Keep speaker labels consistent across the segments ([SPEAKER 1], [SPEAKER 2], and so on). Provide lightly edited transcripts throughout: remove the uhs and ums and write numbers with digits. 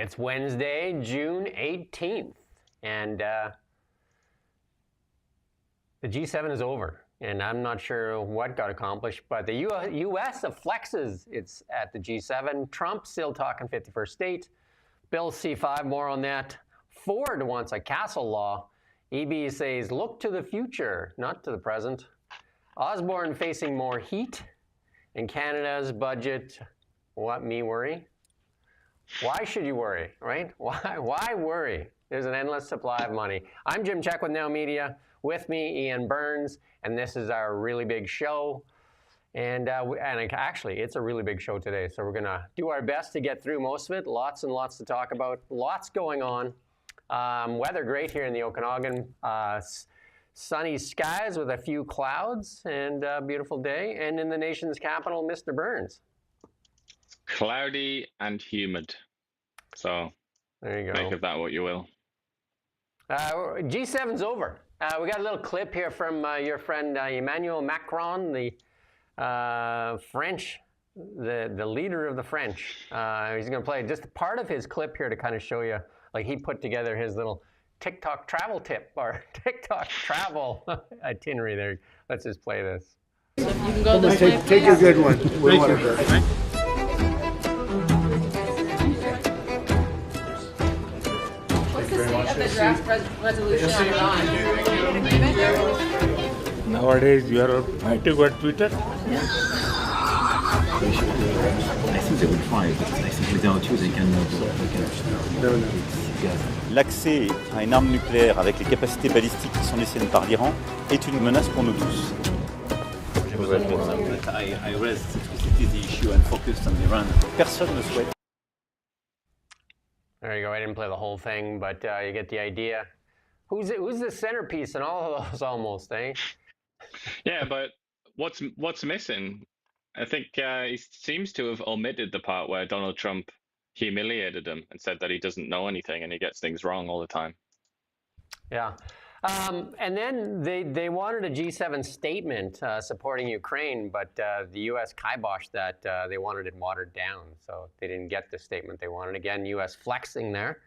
[SPEAKER 1] It's Wednesday, June 18th, and the G7 is over, and I'm not sure what got accomplished, but the U.S. flexes. It's at the G7. Trump still talking 51st state. Bill C5, more on that. Ford wants a castle law. EB says, look to the future, not to the present. Osborne facing more heat. And Canada's budget, what me worry? Why should you worry, right? Why worry? There's an endless supply of money. I'm Jim Check with Now Media. With me, Ian Burns, and this is our really big show. And actually, it's a really big show today, so we're going to do our best to get through most of it. Lots and lots to talk about. Lots going on. Weather great here in the Okanagan. Sunny skies with a few clouds and a beautiful day. And in the nation's capital, Mr. Burns.
[SPEAKER 2] Cloudy and humid. So
[SPEAKER 1] there you go.
[SPEAKER 2] Make of that what you will.
[SPEAKER 1] G7's over. We got a little clip here from your friend Emmanuel Macron, the French, the leader of the French. He's going to play just part of his clip here to kind of show you, like he put together his little TikTok travel tip or TikTok travel itinerary there. Let's just play this.
[SPEAKER 3] So if you can go this way,
[SPEAKER 4] take a good one. We want to
[SPEAKER 3] What's the state of the draft resolution on Iran?
[SPEAKER 4] Nowadays, you are active on Twitter?
[SPEAKER 5] I think they will try, but I think without you they cannot.
[SPEAKER 6] L'accès à une arme nucléaire avec les capacités balistiques qui sont laissées par l'Iran est une menace pour nous tous.
[SPEAKER 5] I raised the issue and focused on Iran.
[SPEAKER 6] Personne ne souhaite.
[SPEAKER 1] There you go. I didn't play the whole thing, but you get the idea. Who's the centerpiece in all of those almost, eh?
[SPEAKER 2] Yeah, but what's missing? I think he seems to have omitted the part where Donald Trump humiliated him and said that he doesn't know anything and he gets things wrong all the time.
[SPEAKER 1] Yeah. And then they wanted a G7 statement supporting Ukraine, but the U.S. kiboshed that. They wanted it watered down, so they didn't get the statement they wanted. Again, U.S. flexing there,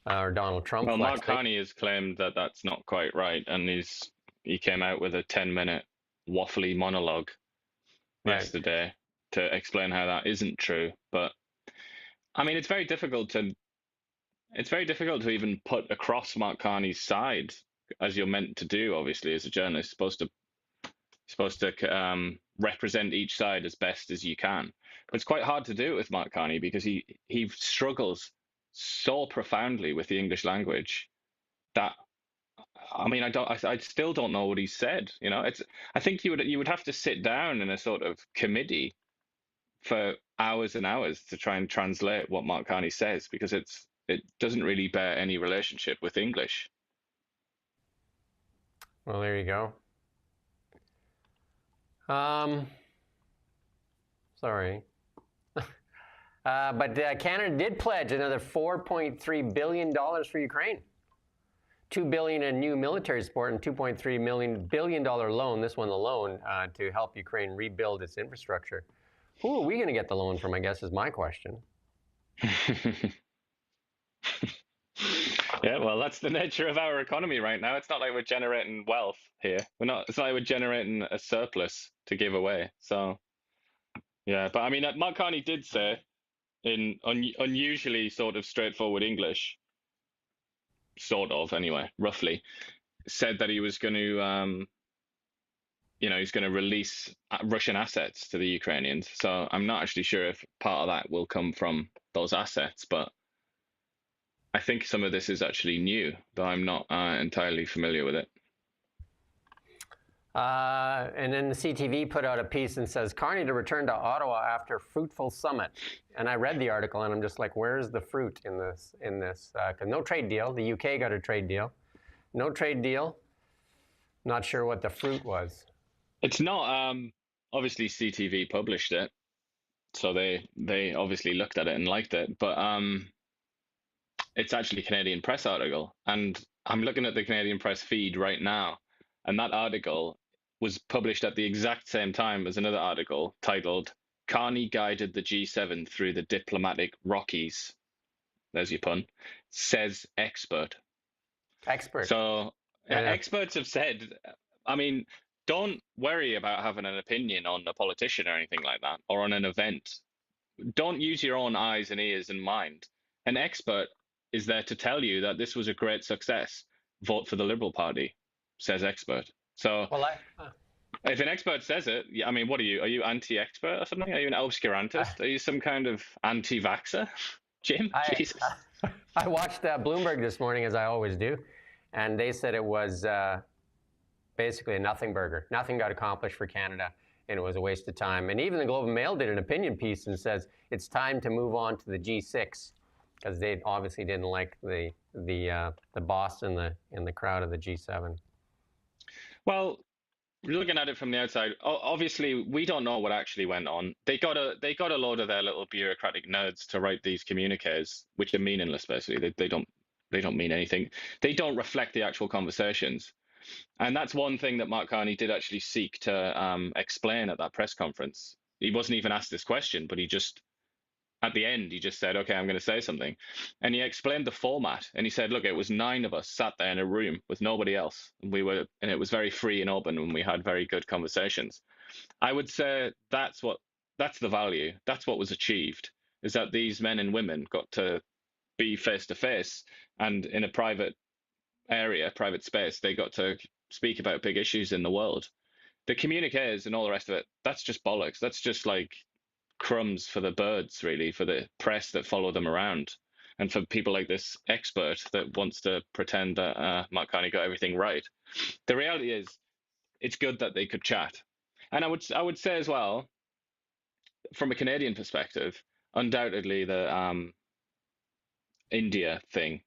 [SPEAKER 1] or Donald Trump.
[SPEAKER 2] Well, Mark Carney has claimed that that's not quite right, and he came out with a 10-minute waffly monologue yesterday to explain how that isn't true. But I mean, it's very difficult to even put across Mark Carney's side, as you're meant to do, obviously, as a journalist, supposed to represent each side as best as you can. But it's quite hard to do it with Mark Carney because he struggles so profoundly with the English language that, I mean, I still don't know what he said. You know, I think you would have to sit down in a sort of committee for hours and hours to try and translate what Mark Carney says, because it doesn't really bear any relationship with English.
[SPEAKER 1] Well, there you go. Sorry. But Canada did pledge another $4.3 billion for Ukraine. $2 billion in new military support and $2.3 billion loan, this one the loan, to help Ukraine rebuild its infrastructure. Who are we going to get the loan from, I guess, is my question.
[SPEAKER 2] Yeah, well, that's the nature of our economy right now. It's not like we're generating wealth here. It's not like we're generating a surplus to give away. So, yeah, but I mean, Mark Carney did say in unusually sort of straightforward English, sort of anyway, roughly, said that he was going to, he's going to release Russian assets to the Ukrainians. So I'm not actually sure if part of that will come from those assets, but I think some of this is actually new, though I'm not entirely familiar with it.
[SPEAKER 1] And then the CTV put out a piece and says, Carney to return to Ottawa after fruitful summit. And I read the article and I'm just like, where's the fruit in this? Because no trade deal. The UK got a trade deal. No trade deal. Not sure what the fruit was.
[SPEAKER 2] It's not, obviously CTV published it. So they obviously looked at it and liked it. But it's actually a Canadian Press article. And I'm looking at the Canadian Press feed right now. And that article was published at the exact same time as another article titled, Carney guided the G7 through the diplomatic Rockies. there's your pun, says expert.
[SPEAKER 1] Expert.
[SPEAKER 2] So
[SPEAKER 1] Yeah.
[SPEAKER 2] experts have said, I mean, don't worry about having an opinion on a politician or anything like that, or on an event. Don't use your own eyes and ears and mind. An expert is there to tell you that this was a great success. Vote for the Liberal Party, says expert. So
[SPEAKER 1] Well,
[SPEAKER 2] if an expert says it, I mean, what are you? Are you anti-expert or something? Are you an obscurantist? Are you some kind of anti-vaxxer, Jim? Jesus.
[SPEAKER 1] I watched Bloomberg this morning, as I always do, and they said it was basically a nothing burger. Nothing got accomplished for Canada, and it was a waste of time. And even the Globe and Mail did an opinion piece and says it's time to move on to the G6, because they obviously didn't like the boss in the crowd of the G7.
[SPEAKER 2] Well, looking at it from the outside, obviously we don't know what actually went on. They got a load of their little bureaucratic nerds to write these communiques, which are meaningless. Basically, they don't mean anything. They don't reflect the actual conversations, and that's one thing that Mark Carney did actually seek to explain at that press conference. He wasn't even asked this question, but he just, at the end, he just said, okay, I'm going to say something. And he explained the format. And he said, look, it was 9 of us sat there in a room with nobody else. And it was very free and open, and we had very good conversations. I would say that's the value. That's what was achieved, is that these men and women got to be face to face, and in a private area, private space, they got to speak about big issues in the world. The communiques and all the rest of it, that's just bollocks. That's just like crumbs for the birds, really, for the press that follow them around, and for people like this expert that wants to pretend that Mark Carney got everything right. The reality is, it's good that they could chat. And I would say as well, from a Canadian perspective, undoubtedly the India thing,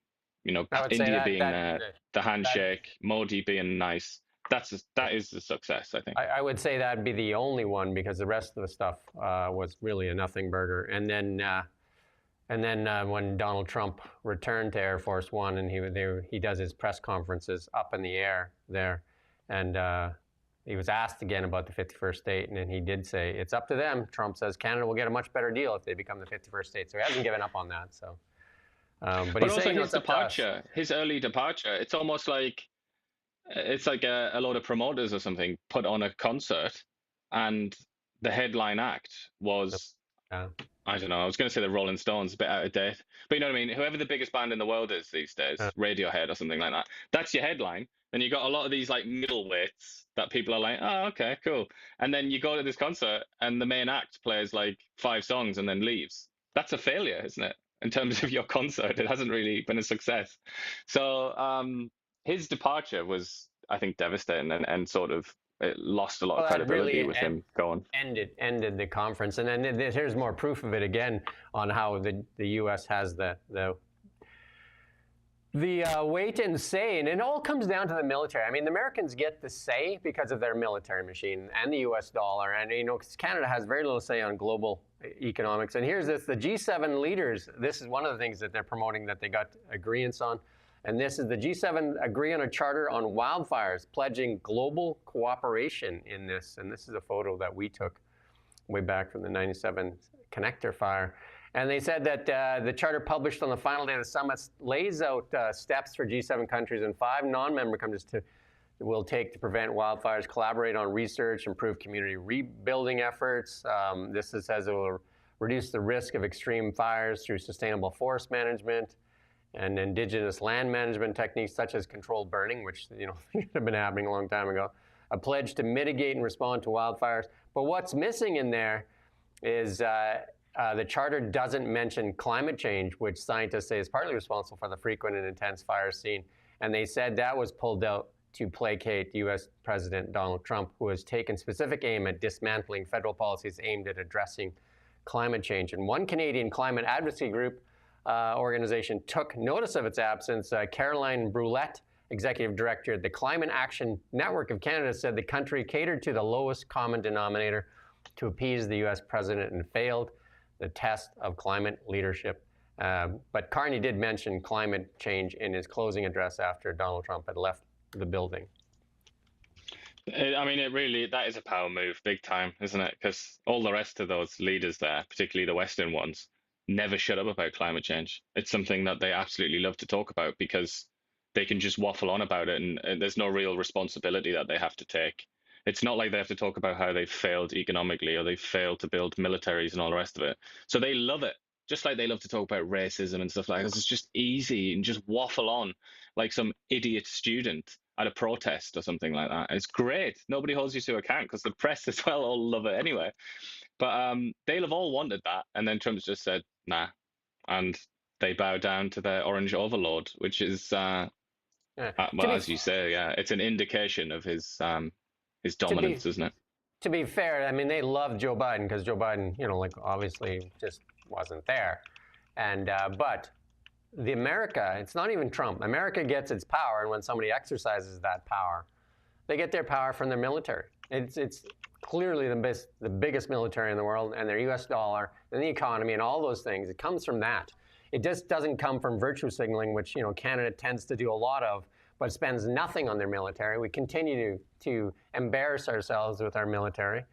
[SPEAKER 2] India being the handshake, Modi being nice, that is a success, I think.
[SPEAKER 1] I would say that'd be the only one, because the rest of the stuff was really a nothing burger. And then when Donald Trump returned to Air Force One, and he does his press conferences up in the air there, and he was asked again about the 51st state, and then he did say it's up to them. Trump says Canada will get a much better deal if they become the 51st state, so he hasn't given up on that. So, but he's
[SPEAKER 2] also
[SPEAKER 1] saying
[SPEAKER 2] his departure, his early departure, it's almost like a load of promoters or something put on a concert, and the headline act was, I don't know, I was going to say the Rolling Stones, a bit out of date, but you know what I mean? Whoever the biggest band in the world is these days, Radiohead or something like that, that's your headline. Then you got a lot of these like middleweights that people are like, oh, okay, cool. And then you go to this concert and the main act plays like 5 songs and then leaves. That's a failure, isn't it? In terms of your concert, it hasn't really been a success. So his departure was, I think, devastating, and sort of it lost a lot of credibility really with him going.
[SPEAKER 1] Ended the conference, and then here's more proof of it again on how the U.S. has the wait and say, and it all comes down to the military. I mean, the Americans get the say because of their military machine and the U.S. dollar, and because Canada has very little say on global economics. And here's this: the G7 leaders. This is one of the things that they're promoting that they got agreements on. And this is the G7 agree on a charter on wildfires, pledging global cooperation in this. And this is a photo that we took way back from the 97 connector fire. And they said that the charter published on the final day of the summit lays out steps for G7 countries and 5 non-member countries will take to prevent wildfires, collaborate on research, improve community rebuilding efforts. This says it will reduce the risk of extreme fires through sustainable forest management and indigenous land management techniques such as controlled burning, which should have been happening a long time ago. A pledge to mitigate and respond to wildfires. But what's missing in there is the charter doesn't mention climate change, which scientists say is partly responsible for the frequent and intense fires seen. And they said that was pulled out to placate U.S. President Donald Trump, who has taken specific aim at dismantling federal policies aimed at addressing climate change. And one Canadian climate advocacy group organization took notice of its absence. Caroline Brulette, executive director at the Climate Action Network of Canada, said the country catered to the lowest common denominator to appease the U.S. president and failed the test of climate leadership. But Carney did mention climate change in his closing address after Donald Trump had left the building.
[SPEAKER 2] I mean, that is a power move, big time, isn't it? Because all the rest of those leaders there, particularly the Western ones, never shut up about climate change. It's something that they absolutely love to talk about because they can just waffle on about it, and there's no real responsibility that they have to take. It's not like they have to talk about how they've failed economically or they've failed to build militaries and all the rest of it. So they love it, just like they love to talk about racism and stuff like this. It's just easy and just waffle on like some idiot student at a protest or something like that. It's great. Nobody holds you to account because the press as well all love it anyway. But they'll have all wanted that. And then Trump's just said, nah. And they bow down to their orange overlord, which is, well, as you say, yeah, it's an indication of his dominance, isn't it?
[SPEAKER 1] To be fair, I mean, they love Joe Biden because Joe Biden, like obviously just wasn't there. And but the America, it's not even Trump. America gets its power, and when somebody exercises that power, they get their power from their military. It's clearly the biggest military in the world, and their U.S. dollar, and the economy, and all those things. It comes from that. It just doesn't come from virtue signaling, which Canada tends to do a lot of, but spends nothing on their military. We continue to embarrass ourselves with our military.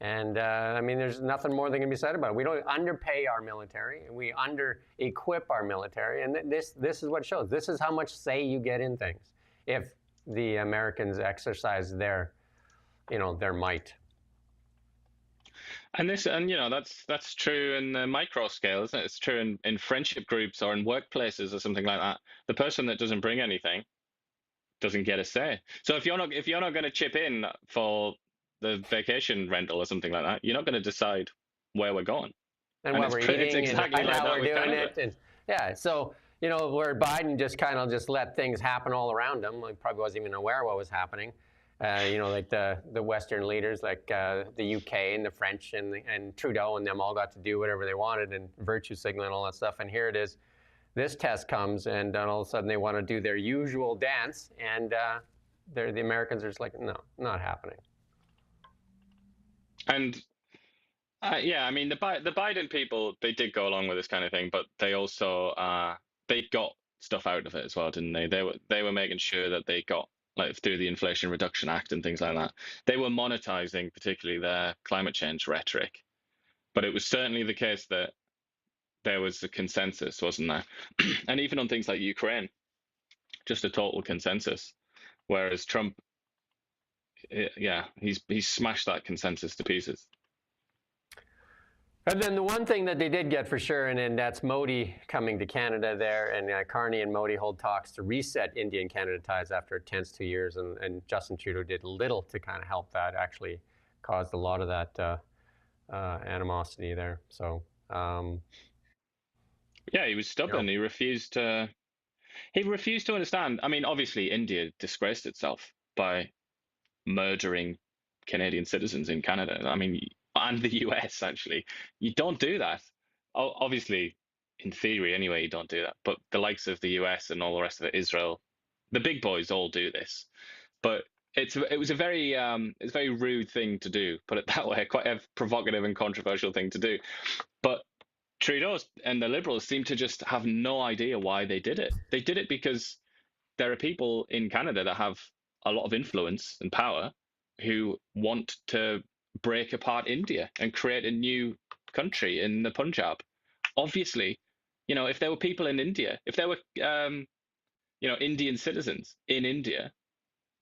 [SPEAKER 1] And I mean, there's nothing more that can be said about it. We don't underpay our military, and we under-equip our military. And this is what shows. This is how much say you get in things if the Americans exercise their might.
[SPEAKER 2] And that's true in the micro scale, isn't it? It's true in friendship groups or in workplaces or something like that. The person that doesn't bring anything doesn't get a say. So if you're not going to chip in for the vacation rental or something like that, you're not going to decide where we're going
[SPEAKER 1] and what we're eating,
[SPEAKER 2] it's exactly
[SPEAKER 1] and
[SPEAKER 2] like
[SPEAKER 1] how
[SPEAKER 2] that
[SPEAKER 1] we're doing
[SPEAKER 2] Canada.
[SPEAKER 1] it. And, yeah, so where Biden just kind of just let things happen all around him. He probably wasn't even aware what was happening. Like the Western leaders, like the UK and the French and Trudeau and them all got to do whatever they wanted and virtue signal and all that stuff. And here it is. This test comes, and then all of a sudden they want to do their usual dance, and the Americans are just like, no, not happening.
[SPEAKER 2] And I mean, the Biden people, they did go along with this kind of thing, but they also they got stuff out of it as well, didn't they? They were making sure that they got, like through the Inflation Reduction Act and things like that, they were monetizing particularly their climate change rhetoric. But it was certainly the case that there was a consensus, wasn't there? And even on things like Ukraine, just a total consensus. Whereas Trump, he's smashed that consensus to pieces.
[SPEAKER 1] And then the one thing that they did get for sure, and that's Modi coming to Canada there, and Carney and Modi hold talks to reset India and Canada ties after a tense 2 years, and Justin Trudeau did little to kind of help that, actually caused a lot of that animosity there. So,
[SPEAKER 2] yeah, he was stubborn. He refused to understand. I mean, obviously, India disgraced itself by murdering Canadian citizens in Canada. I mean, and the US, actually. You don't do that. Obviously, in theory anyway, you don't do that. But the likes of the US and all the rest of it, Israel, the big boys all do this. But it was a very rude thing to do, put it that way, quite a provocative and controversial thing to do. But Trudeau and the Liberals seem to just have no idea why they did it. They did it because there are people in Canada that have a lot of influence and power who want to break apart India and create a new country in the Punjab. Obviously, if there were people in India, if there were, Indian citizens in India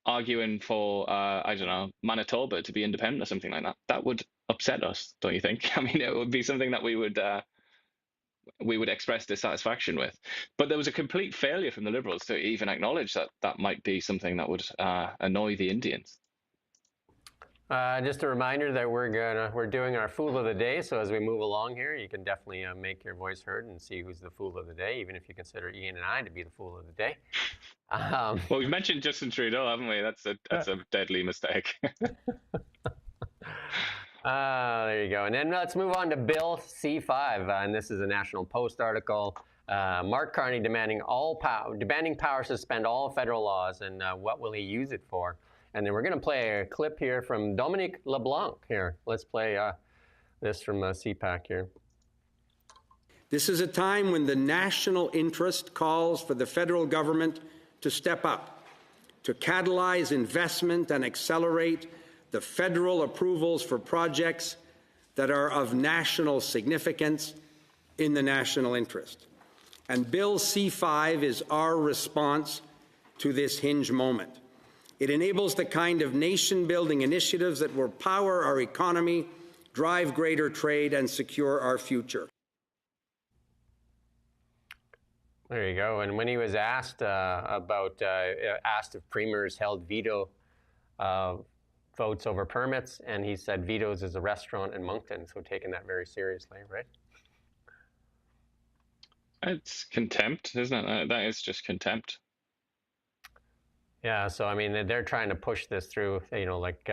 [SPEAKER 2] arguing for, I don't know, Manitoba to be independent or something like that, that would upset us, don't you think? I mean, it would be something that we would express dissatisfaction with. But there was a complete failure from the Liberals to even acknowledge that that might be something that would annoy the Indians.
[SPEAKER 1] Just a reminder that we're doing our Fool of the Day. So as we move along here, you can definitely make your voice heard and see who's the Fool of the Day, even if you consider Ian and I to be the Fool of the Day.
[SPEAKER 2] Well, we've mentioned Justin Trudeau, haven't we? That's a deadly mistake.
[SPEAKER 1] There you go. And then let's move on to Bill C-5, and this is a National Post article. Mark Carney demanding power to suspend all federal laws, and what will he use it for? And then we're going to play a clip here from Dominique LeBlanc here. Let's play this from CPAC here.
[SPEAKER 7] This is a time when the national interest calls for the federal government to step up, to catalyze investment and accelerate the federal approvals for projects that are of national significance in the national interest. And Bill C-5 is our response to this hinge moment. It enables the kind of nation-building initiatives that will power our economy, drive greater trade, and secure our future.
[SPEAKER 1] There you go. And when he was asked asked if premiers held veto votes over permits, and he said vetoes is a restaurant in Moncton, so taking that very seriously, right?
[SPEAKER 2] It's contempt, isn't it? That is just contempt.
[SPEAKER 1] Yeah, so I mean, they're trying to push this through, you know, like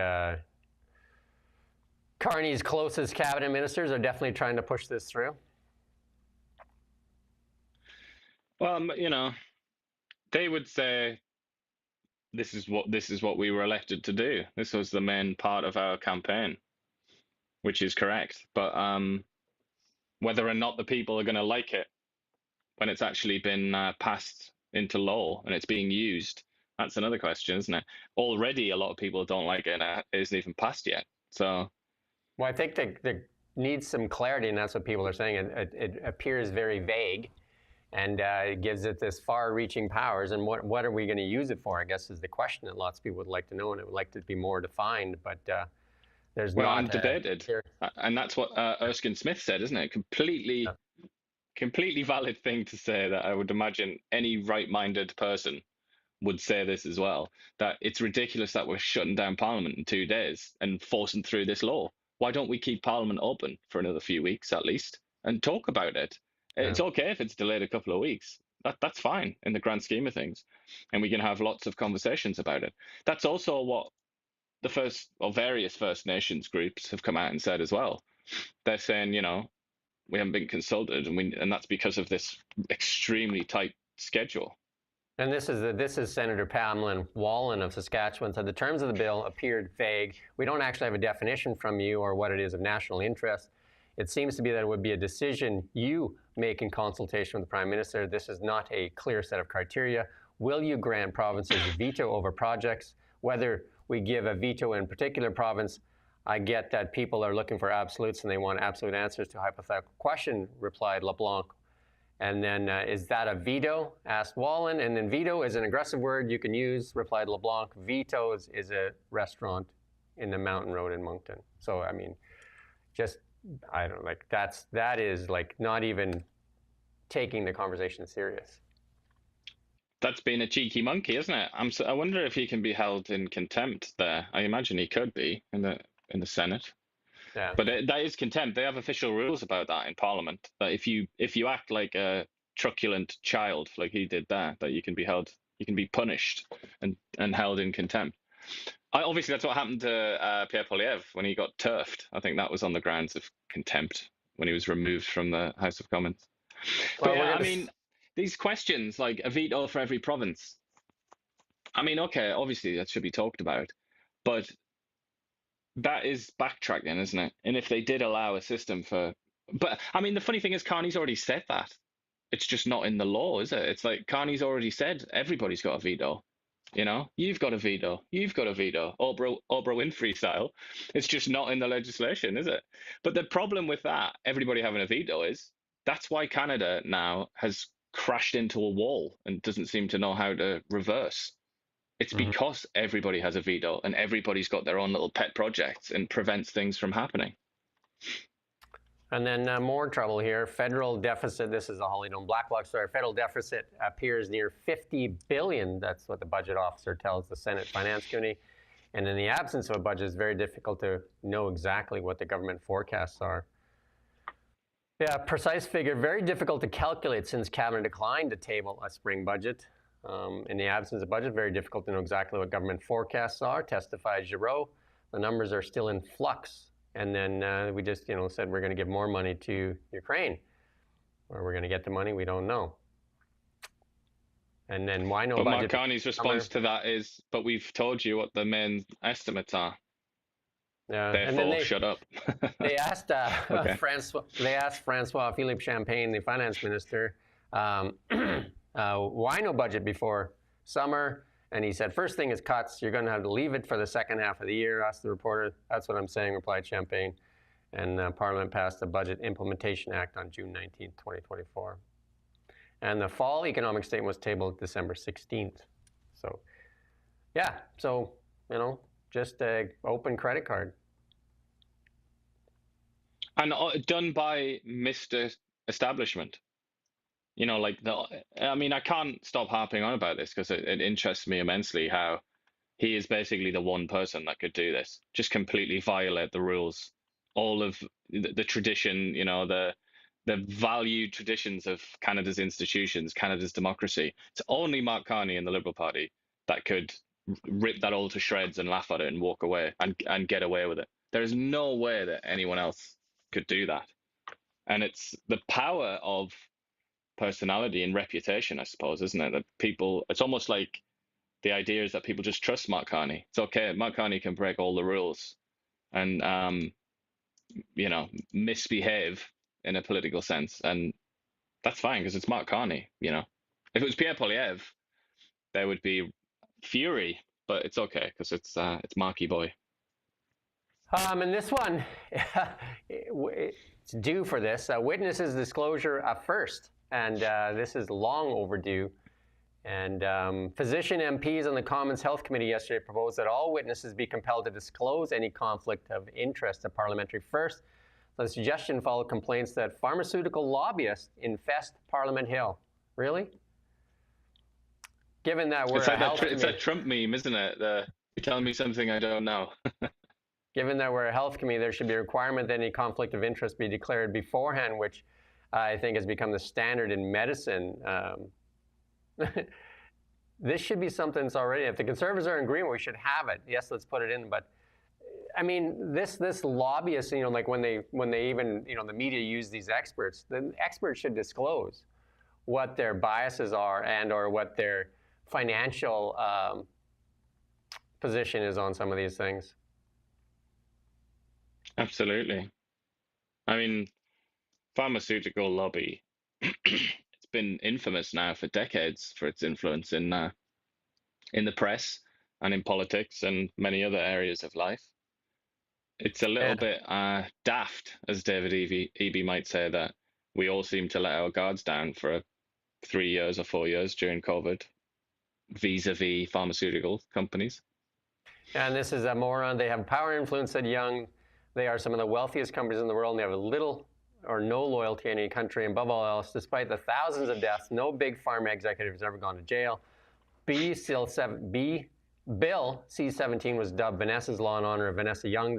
[SPEAKER 1] Carney's closest cabinet ministers are definitely trying to push this through.
[SPEAKER 2] Well, you know, they would say this is what we were elected to do. This was the main part of our campaign, which is correct. But whether or not the people are going to like it when it's actually been passed into law and it's being used, that's another question, isn't it? Already, a lot of people don't like it, and it isn't even passed yet. So,
[SPEAKER 1] well, I think there needs some clarity, and that's what people are saying. It appears very vague, and it gives it this far-reaching powers. And what are we going to use it for? I guess is the question that lots of people would like to know, and it would like to be more defined. But there's not
[SPEAKER 2] debated, and that's what Erskine Smith said, isn't it? Completely valid thing to say. That I would imagine any right-minded person would say this as well, that it's ridiculous that we're shutting down Parliament in 2 days and forcing through this law. Why don't we keep Parliament open for another few weeks at least and talk about it? Yeah. It's okay if it's delayed a couple of weeks. That's fine in the grand scheme of things. And we can have lots of conversations about it. That's also what the various First Nations groups have come out and said as well. They're saying, you know, we haven't been consulted, and that's because of this extremely tight schedule.
[SPEAKER 1] And this is Senator Pamela Wallen of Saskatchewan said the terms of the bill appeared vague. We don't actually have a definition from you or what it is of national interest. It seems to be that it would be a decision you make in consultation with the Prime Minister. This is not a clear set of criteria. Will you grant provinces a veto over projects? Whether we give a veto in a particular province, I get that people are looking for absolutes and they want absolute answers to a hypothetical question, replied LeBlanc. And then, is that a veto? Asked Wallen. And then veto is an aggressive word you can use, replied LeBlanc. Veto is a restaurant in the Mountain Road in Moncton. So, I mean, just, I don't know, like, that is like not even taking the conversation serious.
[SPEAKER 2] That's being a cheeky monkey, isn't it? I wonder if he can be held in contempt there. I imagine he could be in the Senate. Yeah. But that is contempt. They have official rules about that in Parliament. That if you act like a truculent child, like he did there, that you can be punished and held in contempt. Obviously, that's what happened to Pierre Poilievre when he got turfed. I think that was on the grounds of contempt when he was removed from the House of Commons. Well, but yeah, I mean, these questions like a veto for every province. I mean, okay, obviously that should be talked about, but that is backtracking, isn't it? And if they did allow a system but I mean, the funny thing is Carney's already said that. It's just not in the law, is it? It's like Carney's already said everybody's got a veto. You know, you've got a veto. You've got a veto. Oprah Winfrey style. It's just not in the legislation, is it? But the problem with that, everybody having a veto, is that's why Canada now has crashed into a wall and doesn't seem to know how to reverse. It's because everybody has a veto and everybody's got their own little pet projects and prevents things from happening.
[SPEAKER 1] And then more trouble here. Federal deficit, this is a Holly Dome Blacklock story. Federal deficit appears near $50 billion. That's what the budget officer tells the Senate Finance Committee. And in the absence of a budget, it's very difficult to know exactly what the government forecasts are. Yeah, precise figure, very difficult to calculate since Cabinet declined to table a spring budget. In the absence of budget, very difficult to know exactly what government forecasts are, testified Giroux. The numbers are still in flux. And then we just, said we're going to give more money to Ukraine. Where we're going to get the money, we don't know. And then why no budget?
[SPEAKER 2] But Mark Carney's response to that is, but we've told you what the main estimates are. Therefore, shut up.
[SPEAKER 1] They asked Francois Philippe Champagne, the finance minister, why no budget before summer? And he said, first thing is cuts. You're going to have to leave it for the second half of the year, asked the reporter. That's what I'm saying, replied Champagne. And Parliament passed the Budget Implementation Act on June 19th, 2024. And the fall economic statement was tabled December 16th. So, yeah, so, you know, just an open credit card.
[SPEAKER 2] And done by Mr. Establishment. You know, like, I mean, I can't stop harping on about this because it interests me immensely how he is basically the one person that could do this, just completely violate the rules, all of the tradition, you know, the valued traditions of Canada's institutions, Canada's democracy. It's only Mark Carney and the Liberal Party that could rip that all to shreds and laugh at it and walk away and get away with it. There is no way that anyone else could do that. And it's the power of personality and reputation, I suppose, isn't it? That people, it's almost like the idea is that people just trust Mark Carney. It's okay. Mark Carney can break all the rules and, you know, misbehave in a political sense. And that's fine because it's Mark Carney, you know. If it was Pierre Poilievre, there would be fury, but it's okay because it's Marky Boy.
[SPEAKER 1] And this one, it's due for this. Witnesses disclosure first, and this is long overdue. And physician MPs on the Commons Health Committee yesterday proposed that all witnesses be compelled to disclose any conflict of interest at Parliamentary First. The suggestion followed complaints that pharmaceutical lobbyists infest Parliament Hill. Really? Given that we're
[SPEAKER 2] it's that Trump meme, isn't it? You're telling me something I don't know.
[SPEAKER 1] Given that we're a health committee, there should be a requirement that any conflict of interest be declared beforehand, which I think has become the standard in medicine. This should be something that's already, if the Conservatives are in agreement, we should have it. Yes, let's put it in. But I mean, this lobbyist, you know, like when they even, you know, the media use these experts, the experts should disclose what their biases are and or what their financial position is on some of these things.
[SPEAKER 2] Absolutely. I mean, pharmaceutical lobby, it's been infamous now for decades for its influence in the press and in politics and many other areas of life. It's a little bit daft, as David Eby might say, that we all seem to let our guards down for 3 years or 4 years during COVID, vis-a-vis pharmaceutical companies.
[SPEAKER 1] And this is a moron. They have power and influence, said Young. They are some of the wealthiest companies in the world, and they have little or no loyalty in any country. And above all else, despite the thousands of deaths, no big pharma executive has ever gone to jail. Bill C-17 was dubbed Vanessa's Law in honor of Vanessa Young,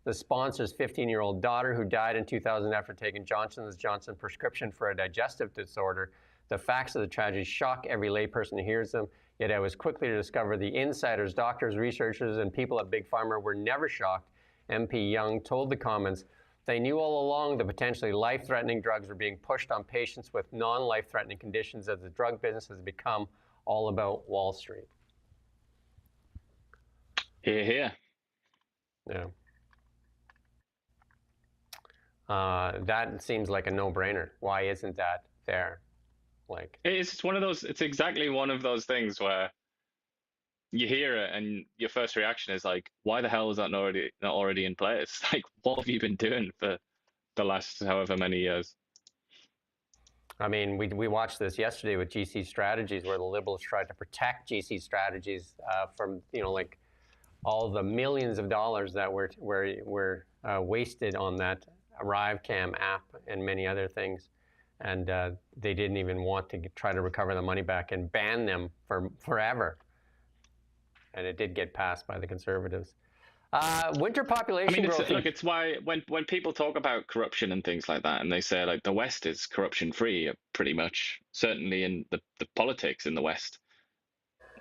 [SPEAKER 1] the sponsor's 15-year-old daughter who died in 2000 after taking Johnson & Johnson prescription for a digestive disorder. The facts of the tragedy shock every layperson who hears them, yet I was quickly to discover the insiders, doctors, researchers, and people at Big Pharma were never shocked. MP Young told the Commons they knew all along the potentially life-threatening drugs were being pushed on patients with non-life-threatening conditions as the drug business has become all about Wall Street.
[SPEAKER 2] Hear, hear.
[SPEAKER 1] Yeah. That seems like a no-brainer. Why isn't that there? Like,
[SPEAKER 2] it's one of those. It's exactly one of those things where you hear it and your first reaction is like, why the hell is that not already in place? Like, what have you been doing for the last however many years?
[SPEAKER 1] I mean, we watched this yesterday with GC Strategies, where the Liberals tried to protect GC Strategies from, you know, like all the millions of dollars that were wasted on that ArriveCam app and many other things. And they didn't even want to try to recover the money back and ban them for forever. And it did get passed by the Conservatives. Winter population growth.
[SPEAKER 2] Look, it's why when people talk about corruption and things like that, and they say like the West is corruption-free, pretty much, certainly in the politics in the West.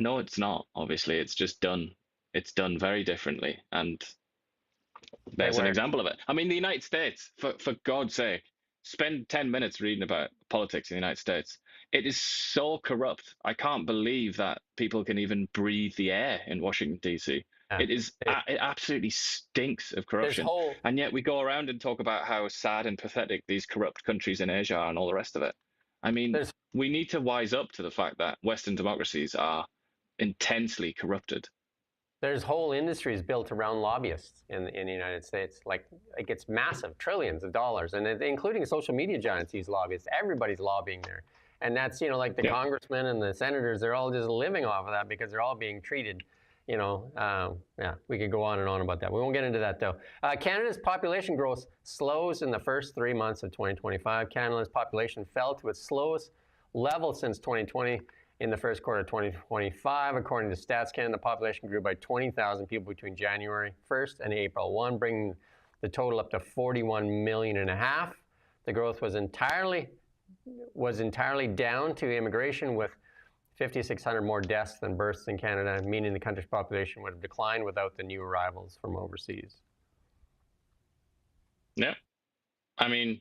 [SPEAKER 2] No, it's not. Obviously, it's just done. It's done very differently, and there's an example of it. I mean, the United States, for God's sake, spend 10 minutes reading about politics in the United States. It is so corrupt. I can't believe that people can even breathe the air in Washington, D.C. It absolutely stinks of corruption. And yet we go around and talk about how sad and pathetic these corrupt countries in Asia are and all the rest of it. I mean, we need to wise up to the fact that Western democracies are intensely corrupted.
[SPEAKER 1] There's whole industries built around lobbyists in the United States. Like it's massive, trillions of dollars, and including social media giants use lobbyists. Everybody's lobbying there, and that's like the congressmen and the senators. They're all just living off of that because they're all being treated. Yeah, we could go on and on about that. We won't get into that though. Canada's population growth slows in the first 3 months of 2025. Canada's population fell to its slowest level since 2020. In the first quarter of 2025, according to Stats Canada, the population grew by 20,000 people between January 1st and April 1, bringing the total up to 41.5 million. The growth was entirely down to immigration, with 5,600 more deaths than births in Canada, meaning the country's population would have declined without the new arrivals from overseas.
[SPEAKER 2] Yeah. I mean,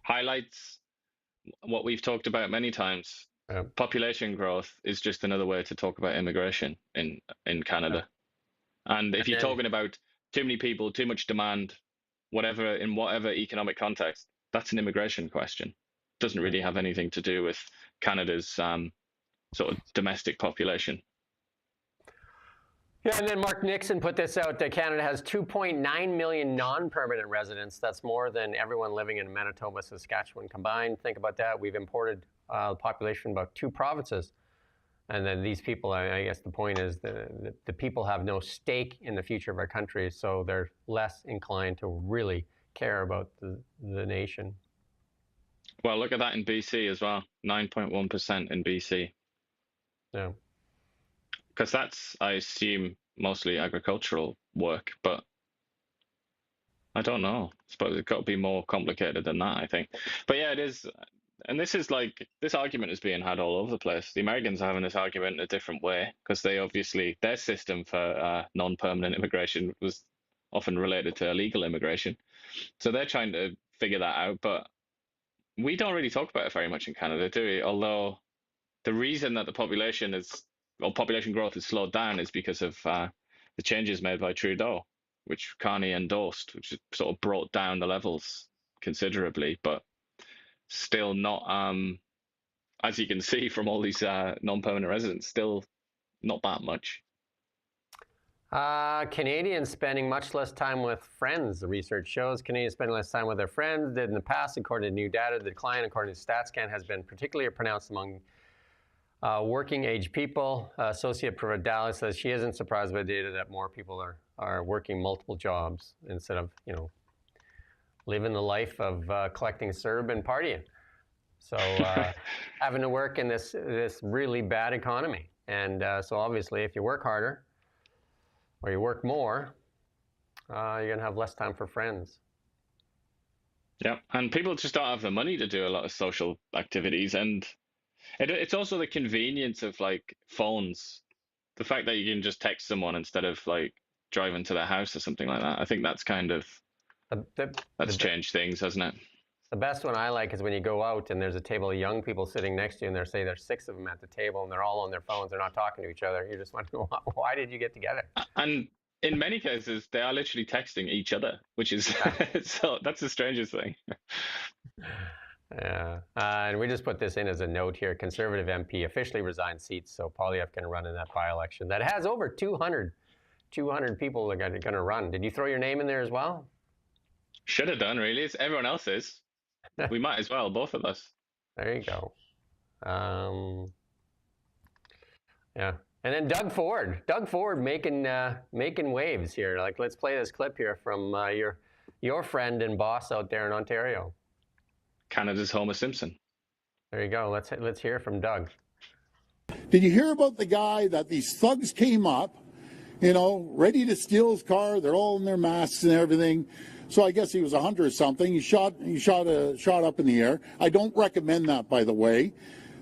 [SPEAKER 2] highlights what we've talked about many times. Population growth is just another way to talk about immigration in Canada. And if you're talking about too many people, too much demand, whatever, in whatever economic context, that's an immigration question. It doesn't really have anything to do with Canada's sort of domestic population.
[SPEAKER 1] Yeah, and then Mark Nixon put this out that Canada has 2.9 million non-permanent residents. That's more than everyone living in Manitoba, Saskatchewan combined. Think about that. We've imported population from about 2 provinces. And then these people, I guess the point is the people have no stake in the future of our country, so they're less inclined to really care about the nation.
[SPEAKER 2] Well, look at that in BC as well, 9.1% in BC.
[SPEAKER 1] Yeah.
[SPEAKER 2] Because that's, I assume, mostly agricultural work, but I don't know. I suppose it's got to be more complicated than that, I think. But yeah, it is. And this is like, this argument is being had all over the place. The Americans are having this argument in a different way because they obviously, their system for non-permanent immigration was often related to illegal immigration. So they're trying to figure that out, but we don't really talk about it very much in Canada, do we? Although the reason that the population growth has slowed down is because of the changes made by Trudeau, which Carney endorsed, which sort of brought down the levels considerably, but still not, as you can see from all these non-permanent residents, still not that much.
[SPEAKER 1] Canadians spending much less time with friends, the research shows. Canadians spending less time with their friends did in the past, according to new data. The decline, according to StatsCan, has been particularly pronounced among working age people. Associate Professor Dallas says she isn't surprised by the data that more people are working multiple jobs instead of, living the life of collecting CERB and partying. So having to work in this really bad economy. And so obviously if you work harder or you work more, you're going to have less time for friends.
[SPEAKER 2] Yeah, and people just don't have the money to do a lot of social activities. And it's also the convenience of like phones. The fact that you can just text someone instead of like driving to their house or something like that. I think that's kind of, that's changed things, hasn't it?
[SPEAKER 1] The best one I like is when you go out and there's a table of young people sitting next to you and there's 6 of them at the table and they're all on their phones. They're not talking to each other. You're just wondering, why did you get together?
[SPEAKER 2] And in many cases, they are literally texting each other, which is, so that's the strangest thing.
[SPEAKER 1] Yeah, and we just put this in as a note here. Conservative MP officially resigned seats, so Poilievre can run in that by-election. That has over 200 people that are going to run. Did you throw your name in there as well?
[SPEAKER 2] Should have done, really. Everyone else is. We might as well, both of us.
[SPEAKER 1] There you go. Yeah, and then Doug Ford making waves here. Like, let's play this clip here from your friend and boss out there in Ontario.
[SPEAKER 2] Canada's Homer Simpson.
[SPEAKER 1] There you go. Let's hear from Doug.
[SPEAKER 8] Did you hear about the guy that these thugs came up, ready to steal his car? They're all in their masks and everything. So I guess he was a hunter or something. He shot up in the air. I don't recommend that, by the way.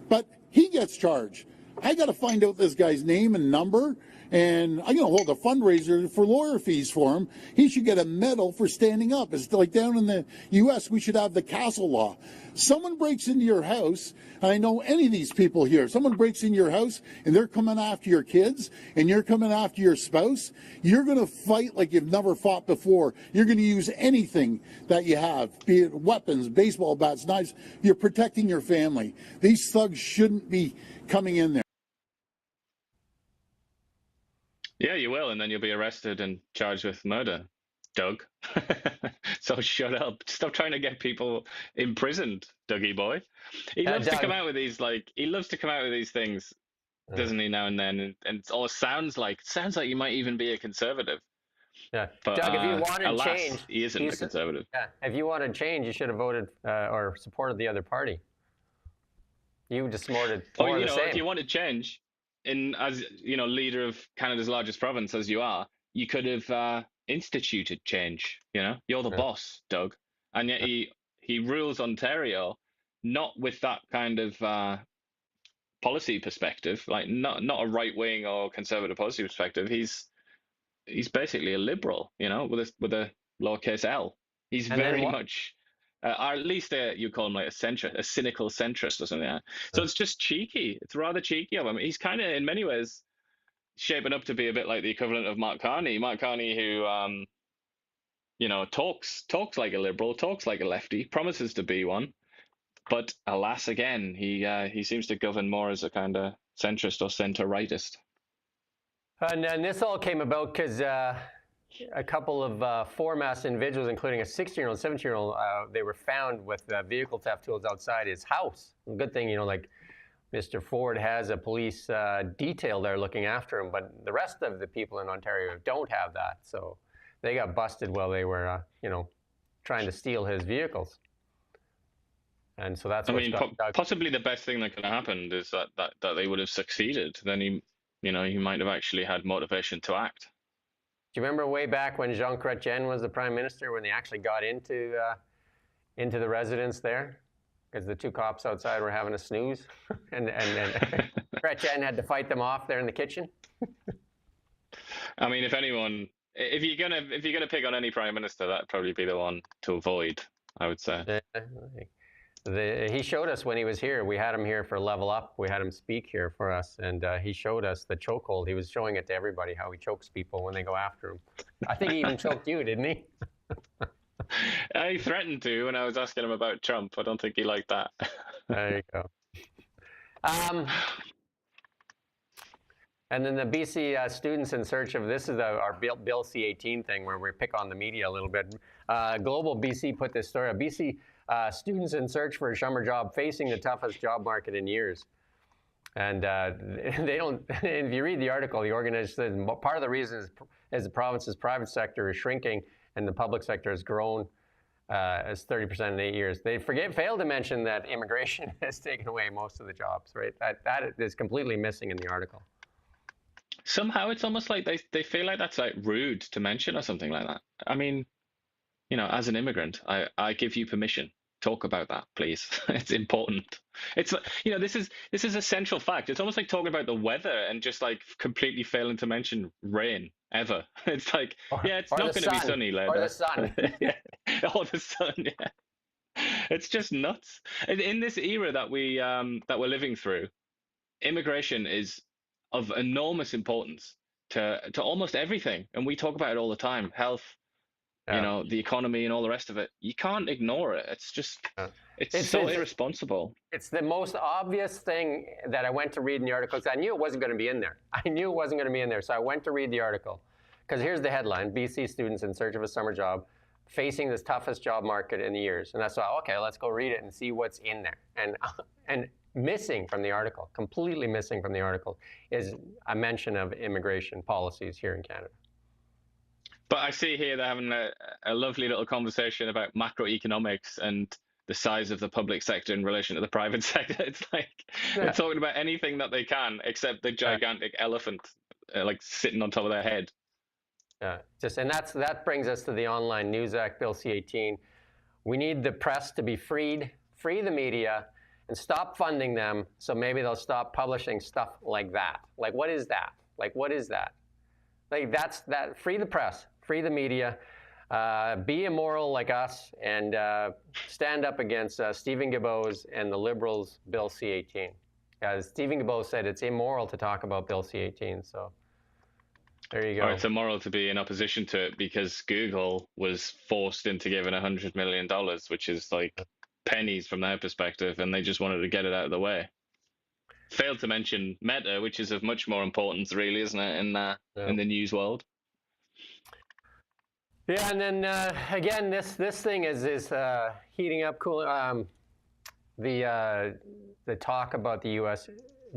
[SPEAKER 8] But he gets charged. I got to find out this guy's name and number, and I'm going to hold a fundraiser for lawyer fees for him. He should get a medal for standing up. It's like down in the U.S., we should have the castle law. Someone breaks into your house, and I know any of these people here, someone breaks into your house, and they're coming after your kids, and you're coming after your spouse, you're going to fight like you've never fought before. You're going to use anything that you have, be it weapons, baseball bats, knives. You're protecting your family. These thugs shouldn't be coming in there.
[SPEAKER 2] Yeah, you will, and then you'll be arrested and charged with murder, Doug. So shut up. Stop trying to get people imprisoned, Dougie boy. He loves to
[SPEAKER 1] Doug,
[SPEAKER 2] come out with these he loves to come out with these things, doesn't he, now and then? And it all sounds like you might even be a conservative.
[SPEAKER 1] yeah.
[SPEAKER 2] But
[SPEAKER 1] Doug, if you wanted
[SPEAKER 2] alas,
[SPEAKER 1] change,
[SPEAKER 2] he isn't a conservative.
[SPEAKER 1] Yeah, if you wanted change, you should have voted or supported the other party. You just supported more of the same.
[SPEAKER 2] If you wanted change, as leader of Canada's largest province as you are, you could have instituted change. You're the boss, Doug, and yet he rules Ontario not with that kind of policy perspective, like not a right wing or conservative policy perspective. He's basically a liberal, with a lowercase l. He's very much. Or at least you call him like a centrist, a cynical centrist or something like that. So it's just cheeky. It's rather cheeky of him. He's kind of, in many ways, shaping up to be a bit like the equivalent of Mark Carney. Mark Carney, who, talks like a liberal, talks like a lefty, promises to be one, but alas, again, he seems to govern more as a kind of centrist or centre-rightist.
[SPEAKER 1] And this all came about because a couple of four-masked individuals, including a 16-year-old, 17-year-old, they were found with vehicle theft tools outside his house. Good thing, like Mr. Ford has a police detail there looking after him, but the rest of the people in Ontario don't have that. So they got busted while they were, trying to steal his vehicles. And so that's
[SPEAKER 2] possibly the best thing that could have happened is that they would have succeeded. Then he might have actually had motivation to act.
[SPEAKER 1] Do you remember way back when Jean Chrétien was the prime minister, when they actually got into the residence there? Because the two cops outside were having a snooze, and Chrétien had to fight them off there in the kitchen.
[SPEAKER 2] I mean, if you're gonna pick on any prime minister, that'd probably be the one to avoid, I would say.
[SPEAKER 1] He showed us when he was here. We had him here for Level Up. We had him speak here for us, and he showed us the chokehold. He was showing it to everybody, how he chokes people when they go after him. I think he even choked you, didn't he?
[SPEAKER 2] He threatened to when I was asking him about Trump. I don't think he liked that.
[SPEAKER 1] There you go. And then the BC students in search of, this is our Bill C-18 thing where we pick on the media a little bit. Global BC put this story, BC students in search for a summer job facing the toughest job market in years. And they don't, if you read the article, the organization says part of the reason is the province's private sector is shrinking and the public sector has grown as 30% in 8 years. They fail to mention that immigration has taken away most of the jobs, right? That is completely missing in the article.
[SPEAKER 2] Somehow it's almost like they feel like that's like rude to mention or something like that. I mean, as an immigrant, I give you permission. Talk about that, please. It's important. It's this is a central fact. It's almost like talking about the weather and just like completely failing to mention rain ever. It's like, it's not going to be sunny later.
[SPEAKER 1] Or the sun.
[SPEAKER 2] Yeah. Or the sun. Yeah. It's just nuts. In this era that we're living through, immigration is of enormous importance to almost everything, and we talk about it all the time. Health, the economy and all the rest of it. You can't ignore it. It's just, it's so irresponsible.
[SPEAKER 1] It's the most obvious thing that I went to read in the article, because I knew it wasn't going to be in there. I knew it wasn't going to be in there, so I went to read the article. Because here's the headline: BC students in search of a summer job facing this toughest job market in years. And I thought, okay, let's go read it and see what's in there. And missing from the article, completely missing from the article, is a mention of immigration policies here in Canada.
[SPEAKER 2] But I see here they're having a lovely little conversation about macroeconomics and the size of the public sector in relation to the private sector. It's like they're talking about anything that they can except the gigantic elephant like sitting on top of their head.
[SPEAKER 1] Yeah, and that brings us to the Online News Act, Bill C-18. We need the press to be freed, free the media, and stop funding them, so maybe they'll stop publishing stuff like that. Like, what is that? Like, what is that? Like, that's that. Free the press, free the media, be immoral like us, and stand up against Stephen Guilbeault's and the Liberals' Bill C-18. As Stephen Guilbeault said, it's immoral to talk about Bill C-18, so there you go.
[SPEAKER 2] It's immoral to be in opposition to it because Google was forced into giving $100 million, which is like pennies from their perspective, and they just wanted to get it out of the way. failed to mention Meta, which is of much more importance, really, isn't it, in the news world?
[SPEAKER 1] Yeah, and then again, this thing is heating up. Cool. The talk about the U.S.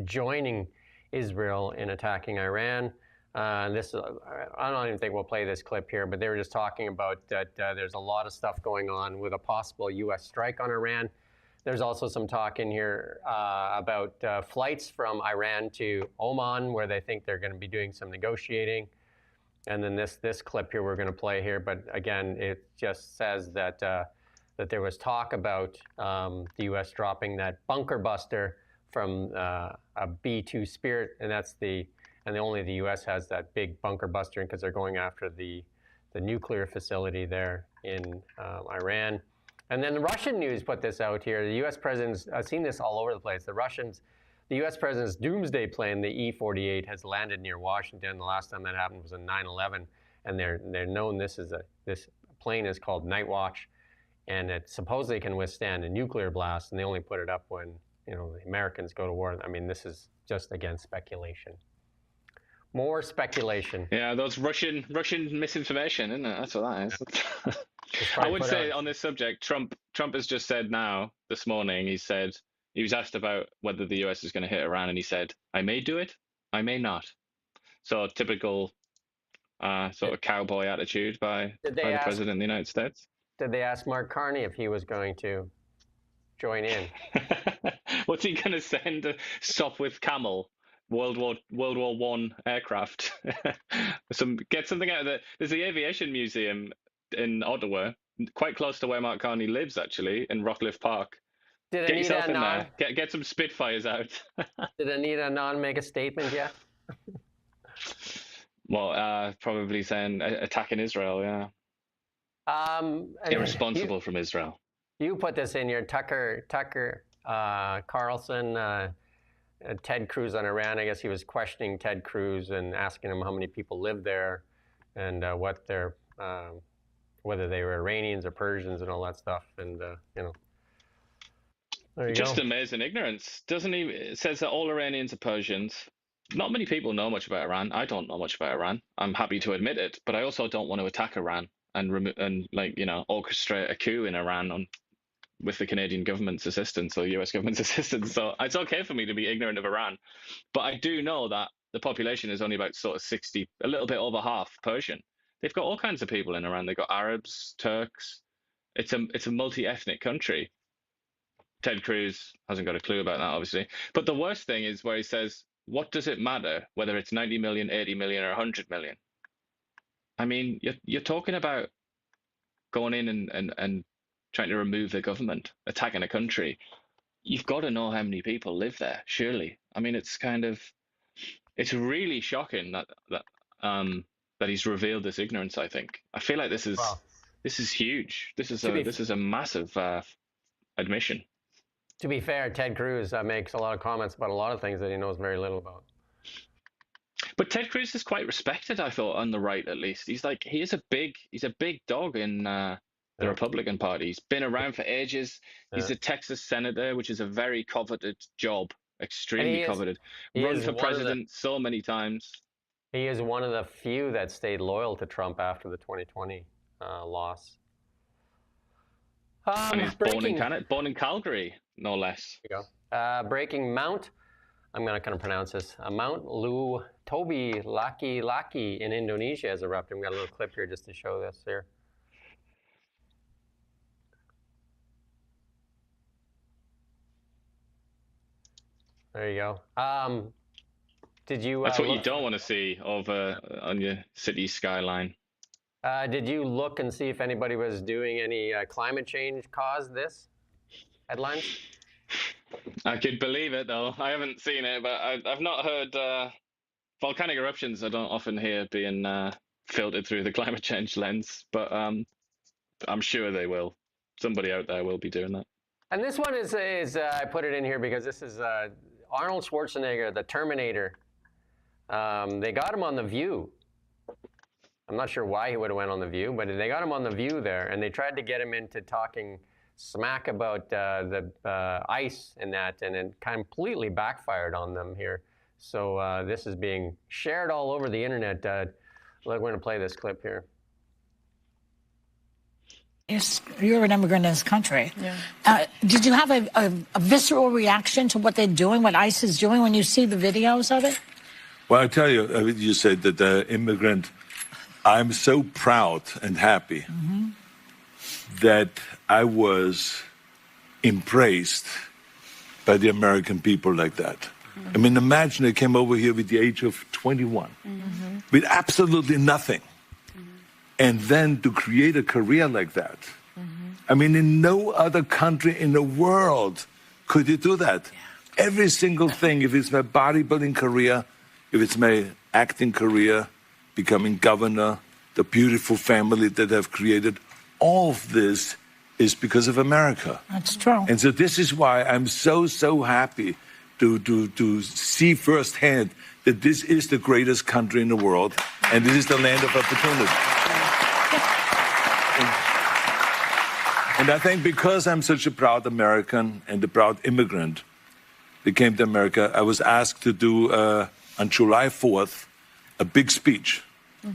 [SPEAKER 1] joining Israel in attacking Iran. I don't even think we'll play this clip here, but they were just talking about that there's a lot of stuff going on with a possible U.S. strike on Iran. There's also some talk in here about flights from Iran to Oman, where they think they're going to be doing some negotiating. And then this clip here we're going to play here, but again, it just says that that there was talk about the U.S. dropping that bunker buster from a B-2 Spirit, and only the U.S. has that big bunker buster because they're going after the nuclear facility there in Iran. And then the Russian news put this out here. The U.S. president's, I've seen this all over the place. The U.S. president's doomsday plane, the E-48, has landed near Washington. The last time that happened was in 9/11, and they're known this plane is called Night Watch, and it supposedly can withstand a nuclear blast. And they only put it up when the Americans go to war. I mean, this is just again speculation. More speculation.
[SPEAKER 2] Yeah, those Russian misinformation, isn't it? That's what that is. I would say on this subject, Trump has just said now, this morning, he was asked about whether the US is going to hit Iran, and he said, I may do it, I may not. So typical sort of cowboy attitude by the President of the United States.
[SPEAKER 1] Did they ask Mark Carney if he was going to join in?
[SPEAKER 2] What's he going to send a stop with Camel? World War I aircraft. Get something out of it. There's the Aviation Museum in Ottawa, quite close to where Mark Carney lives, actually, in Rockcliffe Park. Get yourself in there. Get some Spitfires out.
[SPEAKER 1] Did Anita Anand make a statement yet?
[SPEAKER 2] Well, probably saying attacking Israel, yeah. Irresponsible from Israel.
[SPEAKER 1] You put this in your Tucker Carlson, Ted Cruz on Iran. I guess he was questioning Ted Cruz and asking him how many people live there and what their whether they were Iranians or Persians and all that stuff. And there you
[SPEAKER 2] Just
[SPEAKER 1] go.
[SPEAKER 2] amazing ignorance. It says that all Iranians are Persians. Not many people know much about Iran. I don't know much about Iran. I'm happy to admit it, but I also don't want to attack Iran and orchestrate a coup in Iran with the Canadian government's assistance or US government's assistance. So it's okay for me to be ignorant of Iran. But I do know that the population is only about sort of 60, a little bit over half Persian. They've got all kinds of people in Iran. They've got Arabs, Turks. It's a multi-ethnic country. Ted Cruz hasn't got a clue about that, obviously. But the worst thing is where he says, what does it matter whether it's 90 million, 80 million, or 100 million? I mean, you're talking about going in and trying to remove the government, attacking a country. You've got to know how many people live there, surely. I mean, it's really shocking that he's revealed this ignorance, I think. I feel like this is huge. This is a massive admission.
[SPEAKER 1] To be fair, Ted Cruz makes a lot of comments about a lot of things that he knows very little about.
[SPEAKER 2] But Ted Cruz is quite respected, I thought, on the right at least. He's a big dog in the Republican Party. He's been around for ages. He's a Texas senator, which is a very coveted job, extremely coveted. Run for president so many times.
[SPEAKER 1] He is one of the few that stayed loyal to Trump after the 2020 loss.
[SPEAKER 2] And he's born in Calgary, no less.
[SPEAKER 1] There you go. Breaking Mount, I'm going to kind of pronounce this. Mount Tobi Laki in Indonesia has erupted. We've got a little clip here just to show this here. There you go. Did you?
[SPEAKER 2] That's what you don't want to see over on your city skyline.
[SPEAKER 1] Did you look and see if anybody was doing any climate change caused this headlines?
[SPEAKER 2] I could believe it, though. I haven't seen it, but I've not heard volcanic eruptions. I don't often hear being filtered through the climate change lens, but I'm sure they will. Somebody out there will be doing that.
[SPEAKER 1] And this one is I put it in here because this is Arnold Schwarzenegger, the Terminator. They got him on The View. I'm not sure why he would have went on The View, but they got him on The View there, and they tried to get him into talking smack about the ice and that, and it completely backfired on them here. So this is being shared all over the internet. We're going to play this clip here.
[SPEAKER 9] You're an immigrant in this country. Yeah. Did you have a visceral reaction to what they're doing, what ICE is doing, when you see the videos of it?
[SPEAKER 10] Well, I tell you, you said that the immigrant, I'm so proud and happy that I was embraced by the American people like that. I mean, imagine I came over here with the age of 21, with absolutely nothing. And then to create a career like that. I mean, in no other country in the world could you do that. Yeah. Every single thing, if it's my bodybuilding career, if it's my acting career, becoming governor, the beautiful family that I've created, all of this is because of America.
[SPEAKER 9] That's true.
[SPEAKER 10] And so this is why I'm so happy to see firsthand that this is the greatest country in the world, and this is the land of opportunity. And I think because I'm such a proud American and a proud immigrant that came to America, I was asked to do, on July 4th, a big speech,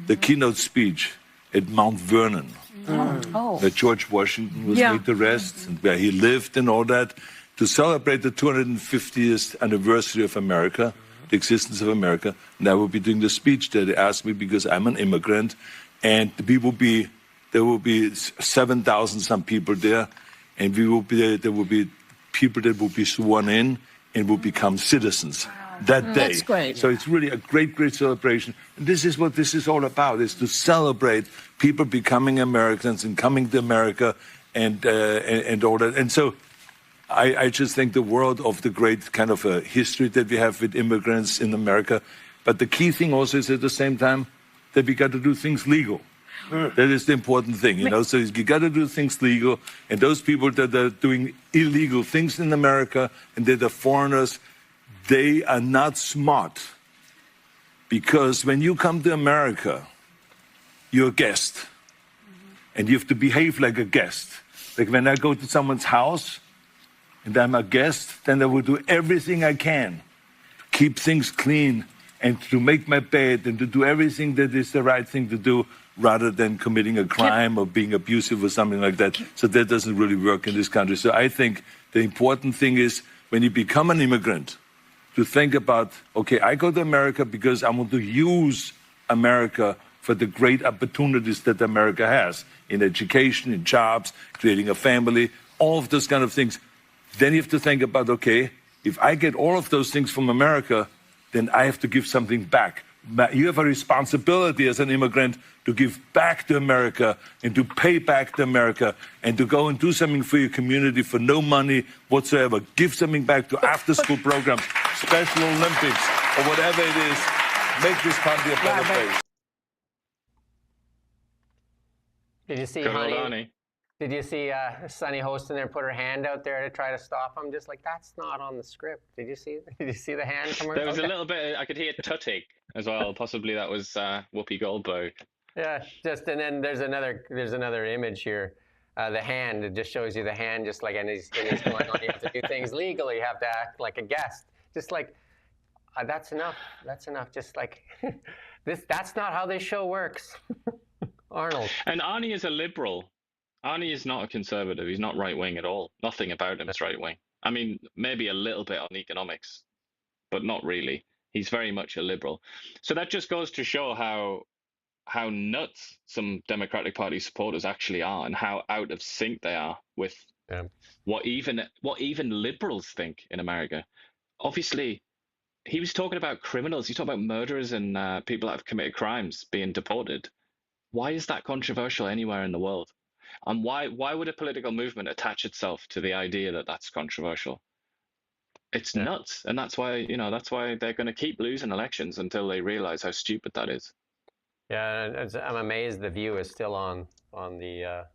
[SPEAKER 10] the keynote speech at Mount Vernon, where George Washington was laid to rest, and where he lived and all that, to celebrate the 250th anniversary of America, the existence of America. And I will be doing the speech there. They asked me because I'm an immigrant, and there will be 7,000 some people there, and there will be people that will be sworn in and will become citizens that day.
[SPEAKER 9] That's great.
[SPEAKER 10] So it's really a great celebration. And this is what this is all about, is to celebrate people becoming Americans and coming to America and all that. And so I just think the world of the great kind of history that we have with immigrants in America. But the key thing also is at the same time that we got to do things legal. That is the important thing, you know. So you got to do things legal, and those people that are doing illegal things in America and that are foreigners, they are not smart. Because when you come to America, you're a guest, and you have to behave like a guest. Like when I go to someone's house and I'm a guest, then I will do everything I can to keep things clean and to make my bed and to do everything that is the right thing to do, rather than committing a crime or being abusive or something like that. So that doesn't really work in this country. So I think the important thing is, when you become an immigrant, to think about, okay, I go to America because I want to use America for the great opportunities that America has in education, in jobs, creating a family, all of those kind of things. Then you have to think about, okay, if I get all of those things from America, then I have to give something back. You have a responsibility as an immigrant to give back to America and to pay back to America and to go and do something for your community for no money whatsoever. Give something back to after-school programs, Special Olympics, or whatever it is. Make this country a better place.
[SPEAKER 1] Did you see Honey? Did you see Sunny hosting there put her hand out there to try to stop him? Just like, that's not on the script. Did you see the hand come out?
[SPEAKER 2] There was a little bit, I could hear tutting as well. Possibly that was Whoopi Goldberg.
[SPEAKER 1] Yeah, and then there's another image here. The hand, it just shows you the hand, just like, and he's going on, you have to do things legally, you have to act like a guest. Just like, that's enough. Just like, that's not how this show works. Arnold.
[SPEAKER 2] And Arnie is a liberal. Arnie is not a conservative. He's not right-wing at all. Nothing about him is right-wing. I mean, maybe a little bit on economics, but not really. He's very much a liberal. So that just goes to show how nuts some Democratic Party supporters actually are, and how out of sync they are with what even liberals think in America. Obviously, he was talking about criminals. He's talking about murderers and people that have committed crimes being deported. Why is that controversial anywhere in the world? And why would a political movement attach itself to the idea that that's controversial? It's nuts, and that's why they're going to keep losing elections until they realize how stupid that is.
[SPEAKER 1] Yeah, I'm amazed the View is still on the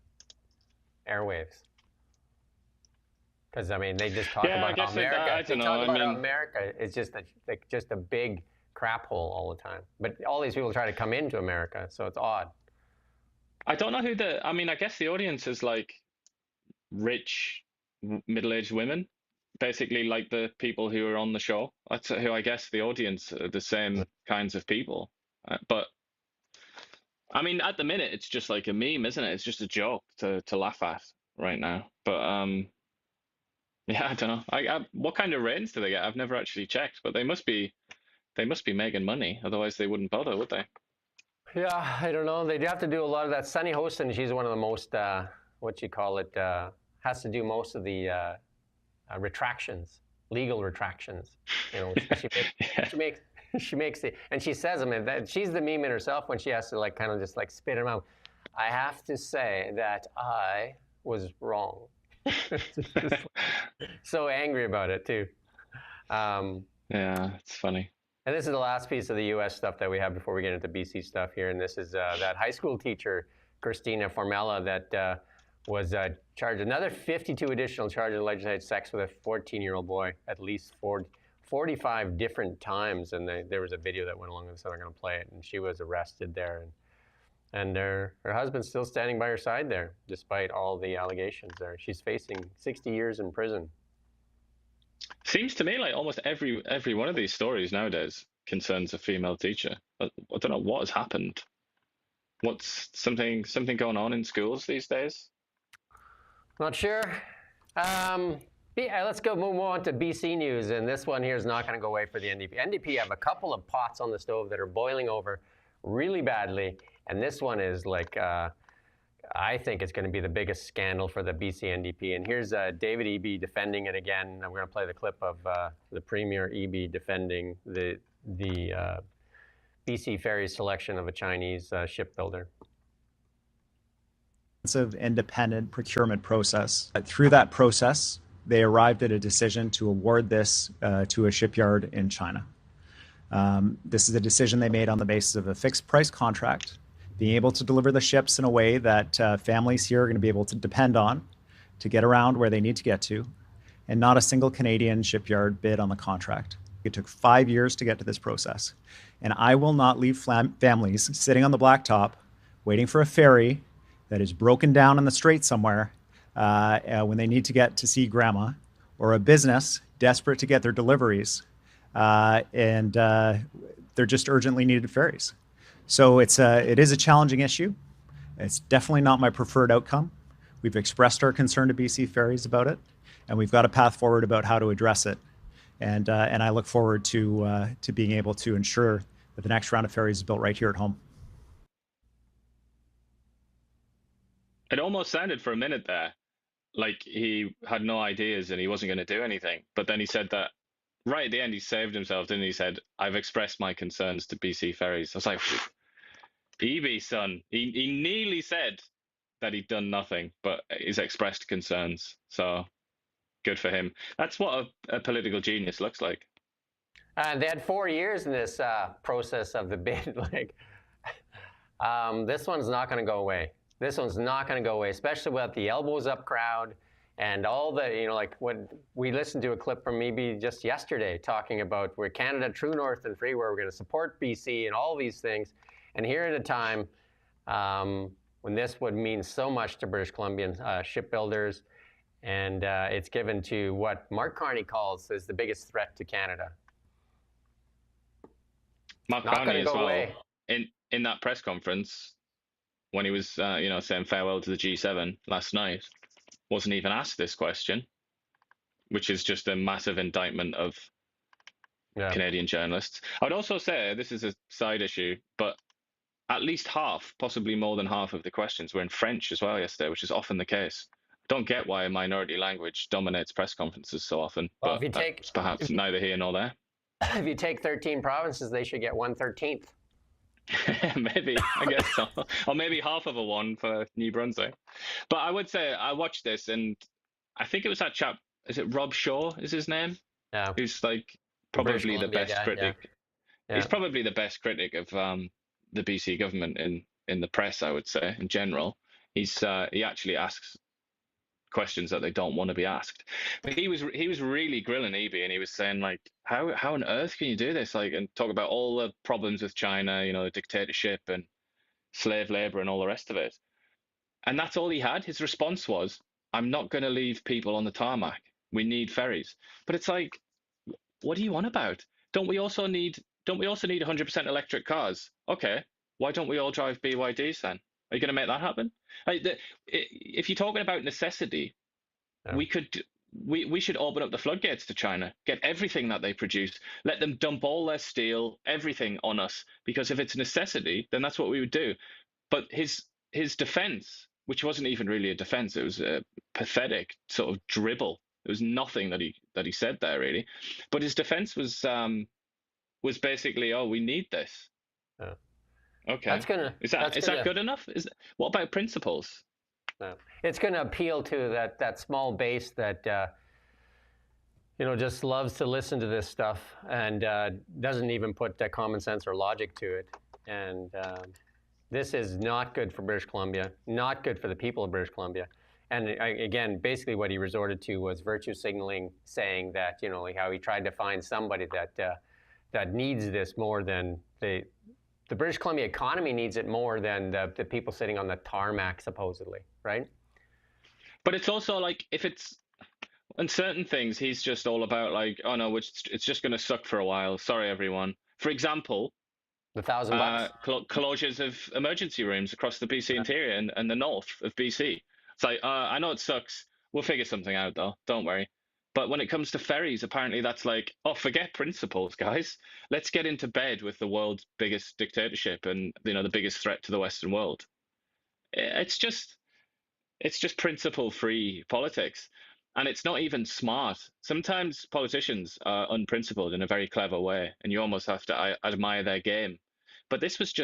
[SPEAKER 1] airwaves. Because I mean, they just talk about how America. America is just a big crap hole all the time. But all these people try to come into America, so it's odd.
[SPEAKER 2] I don't know I guess the audience is like rich middle-aged women, basically like the people who are on the show. That's who I guess the audience are the same kinds of people. But I mean, at the minute, it's just like a meme, isn't it? It's just a joke to laugh at right now. But yeah, I don't know. What kind of ratings do they get? I've never actually checked, but they must be making money. Otherwise, they wouldn't bother, would they?
[SPEAKER 1] Yeah, I don't know. They'd have to do a lot of that. Sunny Hostin, she's one of the most, what you call it, has to do most of the retractions, legal retractions. You know, she makes it, and she says them. And she's the meme in herself when she has to like kind of just like spit them out. I have to say that I was wrong. So angry about it too.
[SPEAKER 2] Yeah, it's funny.
[SPEAKER 1] And this is the last piece of the U.S. stuff that we have before we get into BC stuff here. And this is that high school teacher, Christina Formella, that was charged another 52 additional charges of alleged had sex with a 14-year-old boy at least 45 different times. And there was a video that went along with this, so I'm going to play it. And she was arrested there. And her husband's still standing by her side there, despite all the allegations there. She's facing 60 years in prison.
[SPEAKER 2] Seems to me like almost every one of these stories nowadays concerns a female teacher. I don't know what has happened. What's something going on in schools these days?
[SPEAKER 1] Not sure. Let's move on to BC news, and this one here is not going to go away for the NDP. NDP have a couple of pots on the stove that are boiling over really badly, and this one is like, I think it's going to be the biggest scandal for the BC NDP. And here's David Eby defending it again. We're going to play the clip of the Premier Eby defending the BC Ferry's selection of a Chinese shipbuilder.
[SPEAKER 11] Independent procurement process. Through that process, they arrived at a decision to award this to a shipyard in China. This is a decision they made on the basis of a fixed price contract, being able to deliver the ships in a way that families here are going to be able to depend on to get around where they need to get to, and not a single Canadian shipyard bid on the contract. It took 5 years to get to this process. And I will not leave families sitting on the blacktop waiting for a ferry that is broken down in the strait somewhere when they need to get to see grandma, or a business desperate to get their deliveries, and they're just urgently needed ferries. So it is a challenging issue. It's definitely not my preferred outcome. We've expressed our concern to BC Ferries about it, and we've got a path forward about how to address it. And I look forward to being able to ensure that the next round of ferries is built right here at home.
[SPEAKER 2] It almost sounded for a minute there like he had no ideas and he wasn't going to do anything. But then he said that right at the end, he saved himself, didn't he? He said, I've expressed my concerns to BC Ferries. I was like, Eby, son, he nearly said that he'd done nothing, but he's expressed concerns. So good for him. That's what a political genius looks like.
[SPEAKER 1] They had 4 years in this process of the bid. This one's not going to go away. This one's not going to go away, especially with the elbows up crowd and all the, like what we listened to a clip from maybe just yesterday talking about where Canada, True North and Free, where we're going to support BC and all these things. And here at a time when this would mean so much to British Columbian shipbuilders, and it's given to what Mark Carney calls as the biggest threat to Canada.
[SPEAKER 2] Mark Carney as well, in that press conference, when he was, saying farewell to the G7 last night, wasn't even asked this question, which is just a massive indictment of Canadian journalists. I would also say, this is a side issue, but at least half, possibly more than half of the questions were in French as well yesterday, which is often the case. I don't get why a minority language dominates press conferences so often, but that's perhaps neither here nor there.
[SPEAKER 1] If you take 13 provinces, they should get 1/13.
[SPEAKER 2] Maybe, I guess so. Or maybe half of a one for New Brunswick. But I would say I watched this, and I think it was that chap, is it Rob Shaw is his name?
[SPEAKER 1] Yeah.
[SPEAKER 2] Who's probably the best critic. Yeah. He's probably the best critic of the BC government in the press, I would say, in general. He actually asks questions that they don't want to be asked. But he was really grilling Eby, and he was saying how on earth can you do this? And talk about all the problems with China, the dictatorship and slave labor and all the rest of it. And that's all he had. His response was, I'm not going to leave people on the tarmac. We need ferries. But it's like, what do you want about? Don't we also need 100% electric cars? Okay, why don't we all drive BYDs then? Are you going to make that happen? If you're talking about necessity, we should open up the floodgates to China, get everything that they produce, let them dump all their steel, everything on us. Because if it's necessity, then that's what we would do. But his defense, which wasn't even really a defense, it was a pathetic sort of dribble. There was nothing that he said there really. But his defense was basically, oh, we need this. Okay. Is that good enough? What about principles?
[SPEAKER 1] It's going to appeal to that small base that just loves to listen to this stuff and doesn't even put common sense or logic to it. And this is not good for British Columbia, not good for the people of British Columbia. And again, basically what he resorted to was virtue signaling, saying that, like how he tried to find somebody that needs this more than the British Columbia economy needs it more than the people sitting on the tarmac, supposedly, right?
[SPEAKER 2] But it's also like, if it's on certain things, he's just all about like, oh no, it's just going to suck for a while. Sorry, everyone. For example,
[SPEAKER 1] the $1,000
[SPEAKER 2] closures of emergency rooms across the BC interior and the north of BC. It's like, I know it sucks. We'll figure something out though. Don't worry. But when it comes to ferries, apparently that's like, oh, forget principles, guys. Let's get into bed with the world's biggest dictatorship and the biggest threat to the Western world. It's just principle-free politics, and it's not even smart. Sometimes politicians are unprincipled in a very clever way, and you almost have to admire their game. But this was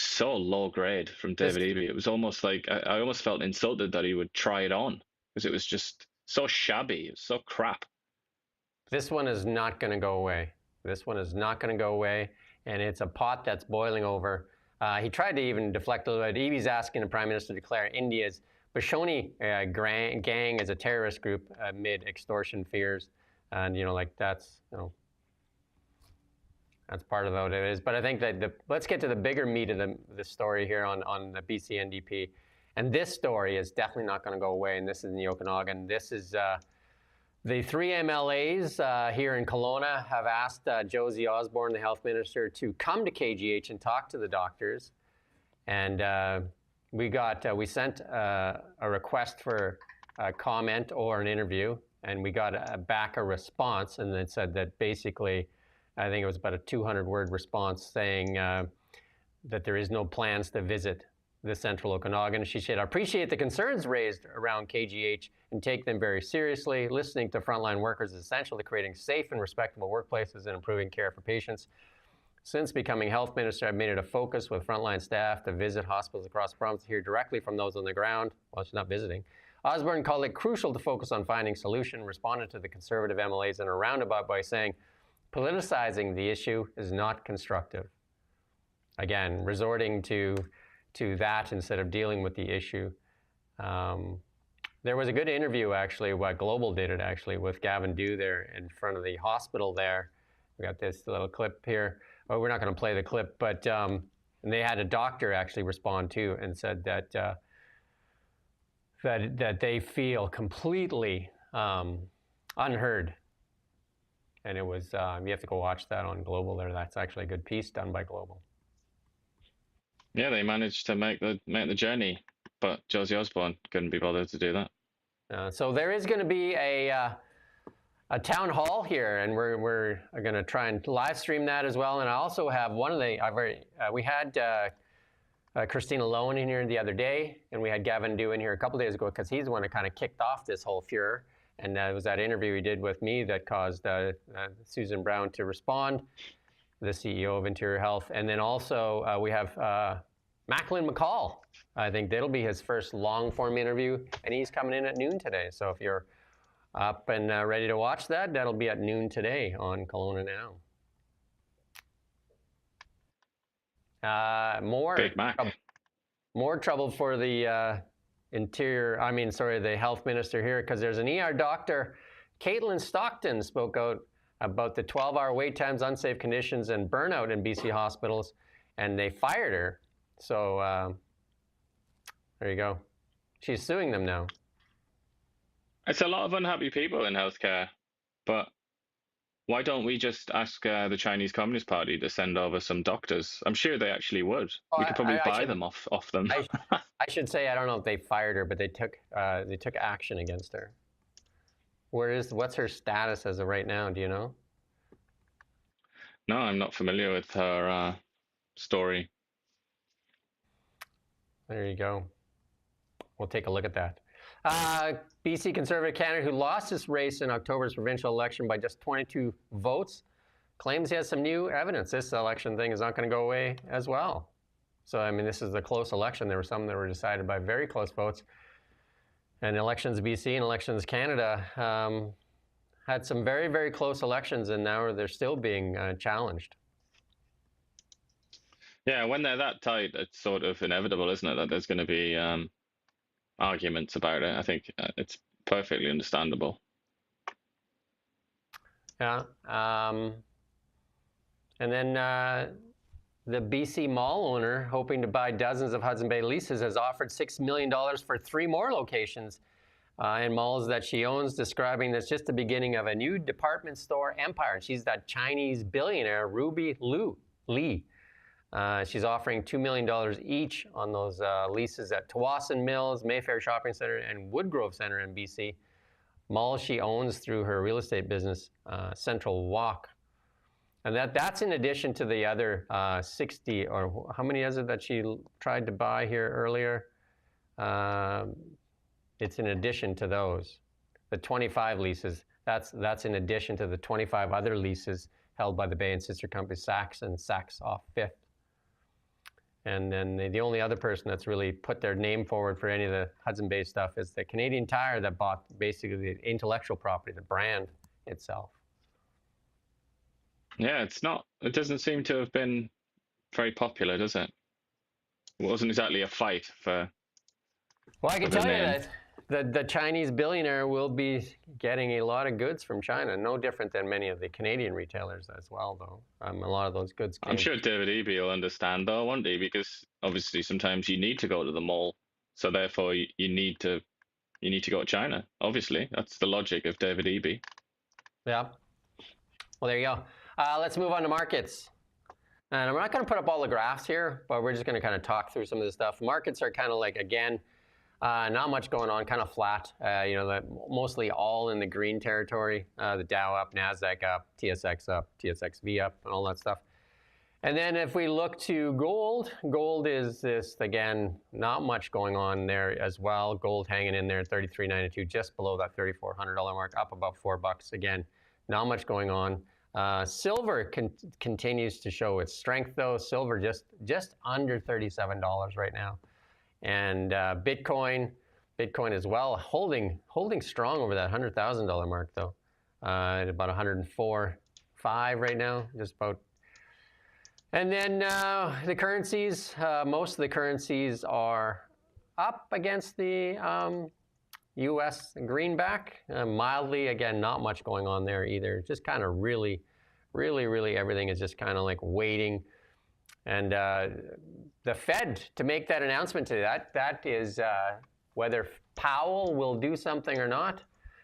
[SPEAKER 2] so low grade from David Eby. It was almost like I almost felt insulted that he would try it on, because it was just so shabby. It was so crap.
[SPEAKER 1] This one is not going to go away. This one is not going to go away, and it's a pot that's boiling over. He tried to even deflect a little bit. Eby's asking the Prime Minister to declare India's Bashoni gang as a terrorist group amid extortion fears, and that's part of what it is. But I think that let's get to the bigger meat of the story here on the BC NDP. And this story is definitely not going to go away, and this is in the Okanagan. This is the three MLAs here in Kelowna have asked Josie Osborne, the health minister, to come to KGH and talk to the doctors. And we sent a request for a comment or an interview, and we got back a response, and it said that basically, I think it was about a 200-word response saying that there is no plans to visit the Central Okanagan. She said, I appreciate the concerns raised around KGH and take them very seriously. Listening to frontline workers is essential to creating safe and respectable workplaces and improving care for patients. Since becoming health minister, I've made it a focus with frontline staff to visit hospitals across the province to hear directly from those on the ground. Well, she's not visiting. Osborne called it crucial to focus on finding solution, responded to the Conservative MLAs in a roundabout by saying, politicizing the issue is not constructive. Again, resorting to that instead of dealing with the issue. There was a good interview, actually, what Global did it, actually, with Gavin Dew there in front of the hospital there. We got this little clip here. Oh, we're not going to play the clip, but and they had a doctor actually respond too and said that that they feel completely unheard. And it was, you have to go watch that on Global there. That's actually a good piece done by Global.
[SPEAKER 2] Yeah, they managed to make the journey, but Josie Osborne couldn't be bothered to do that.
[SPEAKER 1] So there is going to be a town hall here, and we're going to try and live stream that as well. And I also have one of the we had Christina Lowen in here the other day, and we had Gavin Dew in here a couple days ago because he's the one that kind of kicked off this whole furor. And it was that interview he did with me that caused Susan Brown to respond, the CEO of Interior Health. And then also we have Macklin McCall. I think that'll be his first long-form interview, and he's coming in at noon today. So if you're up and ready to watch that, that'll be at noon today on Kelowna Now.
[SPEAKER 2] Big Mac.
[SPEAKER 1] More trouble for the the health minister here, because there's an ER doctor, Caitlin Stockton, spoke out about the 12-hour wait times, unsafe conditions, and burnout in BC hospitals, and they fired her. So there you go. She's suing them now.
[SPEAKER 2] It's a lot of unhappy people in healthcare, but why don't we just ask the Chinese Communist Party to send over some doctors? I'm sure they actually would. We could probably buy them off them.
[SPEAKER 1] I should say, I don't know if they fired her, but they took action against her. What's her status as of right now? Do you know?
[SPEAKER 2] No, I'm not familiar with her story.
[SPEAKER 1] There you go. We'll take a look at that. BC Conservative candidate who lost his race in October's provincial election by just 22 votes claims he has some new evidence. This election thing is not going to go away as well. So, I mean, this is a close election. There were some that were decided by very close votes. And Elections BC and Elections Canada had some very, very close elections, and now they're still being challenged.
[SPEAKER 2] Yeah, when they're that tight, it's sort of inevitable, isn't it, that there's going to be arguments about it. I think it's perfectly understandable.
[SPEAKER 1] Yeah. And then the BC mall owner, hoping to buy dozens of Hudson Bay leases, has offered $6 million for 3 more locations in malls that she owns, describing this just the beginning of a new department store empire. And she's that Chinese billionaire, Ruby Lee. She's offering $2 million each on those leases at Tawasin Mills, Mayfair Shopping Centre, and Woodgrove Centre in BC. Malls she owns through her real estate business, Central Walk. And that's in addition to the other 60, or how many is it that she tried to buy here earlier? It's in addition to those. The 25 leases, that's in addition to the 25 other leases held by the Bay and sister company Saks and Saks off 5th. And then the only other person that's really put their name forward for any of the Hudson Bay stuff is the Canadian Tire that bought basically the intellectual property, the brand itself.
[SPEAKER 2] Yeah, it doesn't seem to have been very popular, does it? It wasn't exactly a fight for.
[SPEAKER 1] Well, I can tell you that the Chinese billionaire will be getting a lot of goods from China, no different than many of the Canadian retailers as well, though. A lot of those goods came.
[SPEAKER 2] I'm sure David Eby will understand, though, won't he? Because obviously sometimes you need to go to the mall, so therefore you need to go to China. Obviously, that's the logic of David Eby.
[SPEAKER 1] Yeah. Well, there you go. Let's move on to markets. And I'm not going to put up all the graphs here, but we're just going to kind of talk through some of the stuff. Markets are kind of like, again, not much going on, kind of flat. Mostly all in the green territory. The Dow up, NASDAQ up, TSXV up, and all that stuff. And then if we look to gold, gold is this, again, not much going on there as well. Gold hanging in there, $33.92, just below that $3,400 mark, up about $4. Again, not much going on. Silver continues to show its strength, though. Silver just under $37 right now. And Bitcoin as well, holding strong over that $100,000 mark, though. At about 104.5 right now, just about. And then the currencies, most of the currencies are up against the U.S. greenback. Mildly, again, not much going on there either. Just kind of really everything is just kind of like waiting. And the Fed, to make that announcement today, that is whether Powell will do something or not.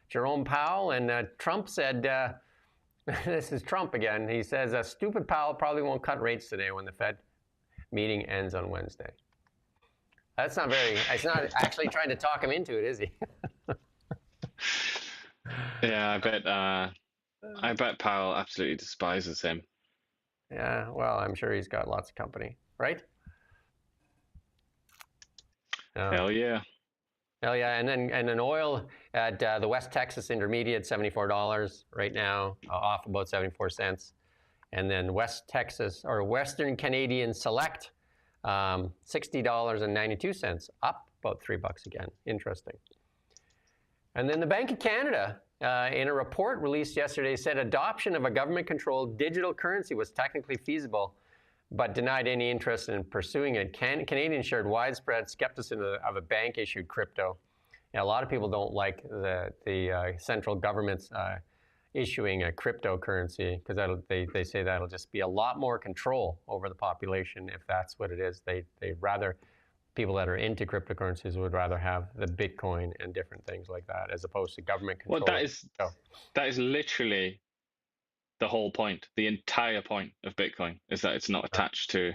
[SPEAKER 1] Jerome Powell, and Trump said, this is Trump again, he says, stupid Powell probably won't cut rates today when the Fed meeting ends on Wednesday. It's not actually trying to talk him into it, is he?
[SPEAKER 2] Yeah, I bet Powell absolutely despises him.
[SPEAKER 1] Yeah, well, I'm sure he's got lots of company, right?
[SPEAKER 2] Hell yeah.
[SPEAKER 1] Hell yeah, and then oil at the West Texas Intermediate, $74 right now, off about 74 cents. And then West Texas, or Western Canadian Select, $60.92, up about $3 again. Interesting. And then the Bank of Canada, in a report released yesterday, said adoption of a government-controlled digital currency was technically feasible, but denied any interest in pursuing it. Canadians shared widespread skepticism of a bank-issued crypto. And a lot of people don't like the central government's issuing a cryptocurrency, because they say that'll just be a lot more control over the population if that's what it is. They'd rather people that are into cryptocurrencies would rather have the Bitcoin and different things like that, as opposed to government control.
[SPEAKER 2] Well, that is literally the whole point. The entire point of Bitcoin is that it's not attached to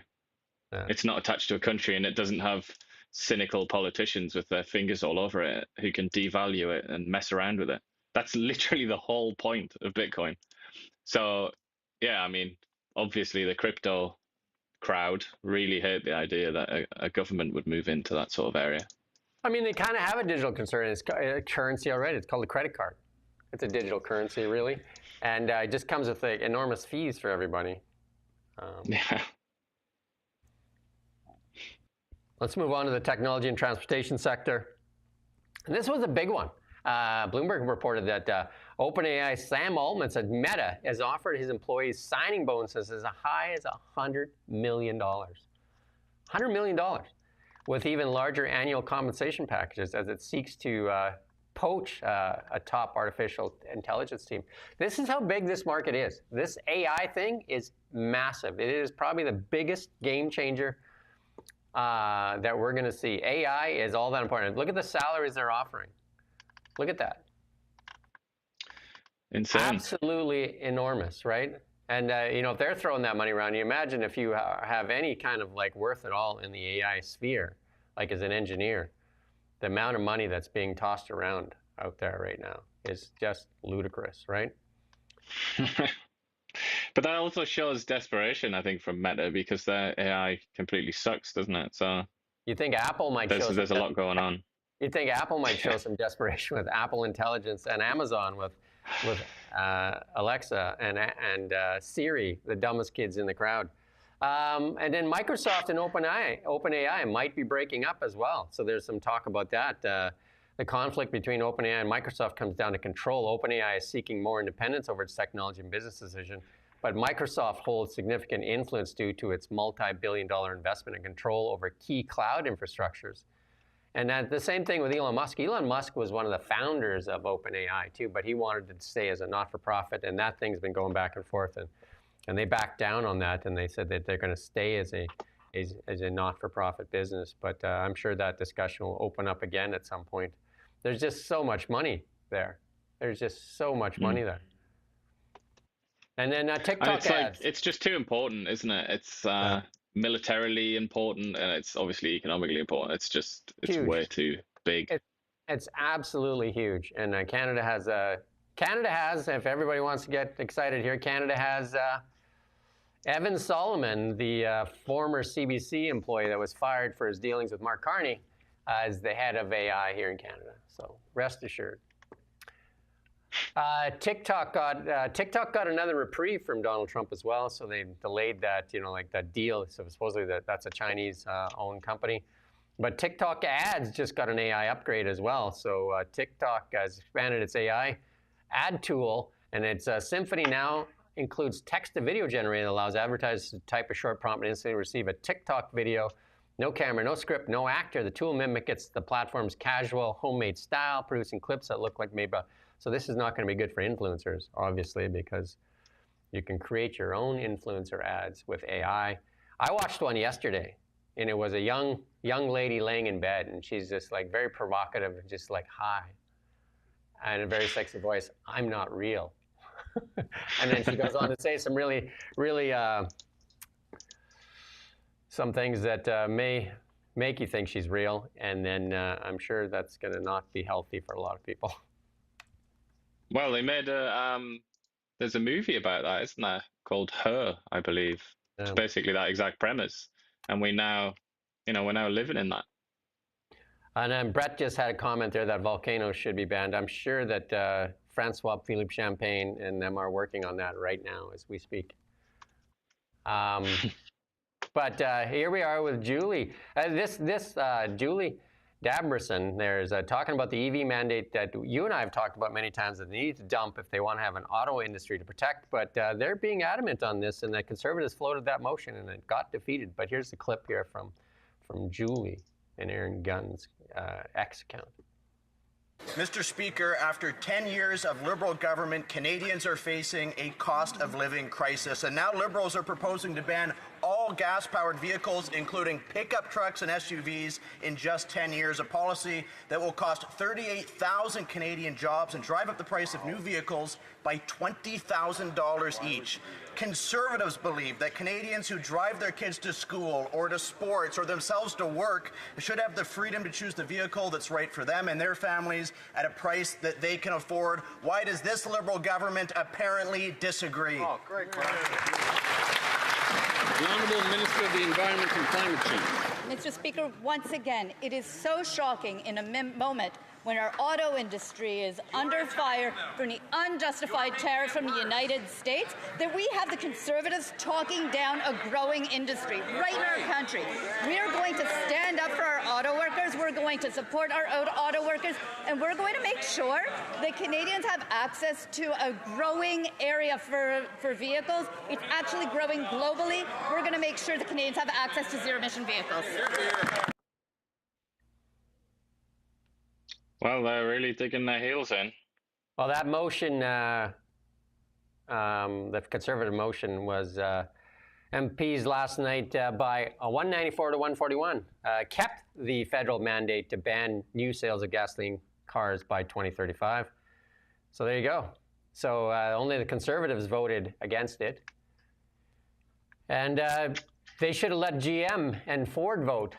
[SPEAKER 2] a country, and it doesn't have cynical politicians with their fingers all over it who can devalue it and mess around with it. That's literally the whole point of Bitcoin. So, yeah, I mean, obviously the crypto crowd really hate the idea that a government would move into that sort of area.
[SPEAKER 1] I mean, they kind of have a digital currency already. It's called a credit card. It's a digital currency, really. And it just comes with enormous fees for everybody.
[SPEAKER 2] Yeah.
[SPEAKER 1] Let's move on to the technology and transportation sector. And this was a big one. Bloomberg reported that OpenAI Sam Altman said Meta has offered his employees signing bonuses as high as $100 million. $100 million, with even larger annual compensation packages as it seeks to poach a top artificial intelligence team. This is how big this market is. This AI thing is massive. It is probably the biggest game changer that we're going to see. AI is all that important. Look at the salaries they're offering. Look at that.
[SPEAKER 2] Insane.
[SPEAKER 1] Absolutely enormous, right? And if they're throwing that money around, you imagine if you have any kind of like worth at all in the AI sphere, like as an engineer, the amount of money that's being tossed around out there right now is just ludicrous, right?
[SPEAKER 2] But that also shows desperation, I think, from Meta, because their AI completely sucks, doesn't it? So
[SPEAKER 1] you think Apple might show
[SPEAKER 2] there's a lot going on.
[SPEAKER 1] You think Apple might show some desperation with Apple Intelligence, and Amazon with Alexa and Siri, the dumbest kids in the crowd. And then Microsoft and OpenAI might be breaking up as well. So there's some talk about that. The conflict between OpenAI and Microsoft comes down to control. OpenAI is seeking more independence over its technology and business decision, but Microsoft holds significant influence due to its multi-billion-dollar investment and control over key cloud infrastructures. And the same thing with Elon Musk. Elon Musk was one of the founders of OpenAI too, but he wanted to stay as a not-for-profit, and that thing's been going back and forth, and they backed down on that, and they said that they're going to stay as a not-for-profit business. But I'm sure that discussion will open up again at some point. There's just so much money there. There's just so much money there. And then TikTok ads.
[SPEAKER 2] It's just too important, isn't it? It's militarily important, and it's obviously economically important. It's
[SPEAKER 1] huge.
[SPEAKER 2] Way too big.
[SPEAKER 1] It's absolutely huge. And Canada has, if everybody wants to get excited here, Canada has Evan Solomon, the former CBC employee that was fired for his dealings with Mark Carney, as the head of AI here in Canada. So rest assured. TikTok got another reprieve from Donald Trump as well. So they delayed that, that deal. So supposedly that's a Chinese owned company. But TikTok ads just got an AI upgrade as well. So TikTok has expanded its AI ad tool, and its Symphony now includes text-to-video generator that allows advertisers to type a short prompt and instantly receive a TikTok video. No camera, no script, no actor. The tool mimics the platform's casual, homemade style, producing clips that look like maybe. So this is not going to be good for influencers, obviously, because you can create your own influencer ads with AI. I watched one yesterday, and it was a young lady laying in bed, and she's just like very provocative, just like, hi, and a very sexy voice, I'm not real. And then she goes on to say some really some things that may make you think she's real, and then I'm sure that's going to not be healthy for a lot of people.
[SPEAKER 2] Well, they made there's a movie about that, isn't there? Called Her, I believe. It's basically that exact premise, and we're now living in that.
[SPEAKER 1] And then Brett just had a comment there that volcanoes should be banned. I'm sure that Francois Philippe Champagne and them are working on that right now as we speak. But here we are with Julie. Julie Daberson, there's talking about the EV mandate that you and I have talked about many times that they need to dump if they want to have an auto industry to protect. But they're being adamant on this, and the Conservatives floated that motion, and it got defeated. But here's the clip here from Julie and Aaron Gunn's X account.
[SPEAKER 12] Mr. Speaker, after 10 years of Liberal government, Canadians are facing a cost of living crisis, and now Liberals are proposing to ban all gas-powered vehicles, including pickup trucks and SUVs, in just 10 years, a policy that will cost 38,000 Canadian jobs and drive up the price of new vehicles by $20,000 each. Conservatives believe that Canadians who drive their kids to school or to sports or themselves to work should have the freedom to choose the vehicle that's right for them and their families at a price that they can afford. Why does this Liberal government apparently disagree?
[SPEAKER 13] Oh, great question. The Honourable Minister of the Environment and Climate Change.
[SPEAKER 14] Mr. Speaker, once again, it is so shocking in a moment when our auto industry is under fire from the unjustified tariffs from the United States that we have the Conservatives talking down a growing industry right in our country. We are going to stand up for our auto workers, we're going to support our auto workers, and we're going to make sure that Canadians have access to a growing area for vehicles. It's actually growing globally. We're going to make sure that Canadians have access to zero-emission vehicles.
[SPEAKER 2] Well, they're really digging their heels in.
[SPEAKER 1] Well, that motion, the Conservative motion, was MPs last night by 194 to 141 kept the federal mandate to ban new sales of gasoline cars by 2035. So there you go. So only the Conservatives voted against it. And they should have let GM and Ford vote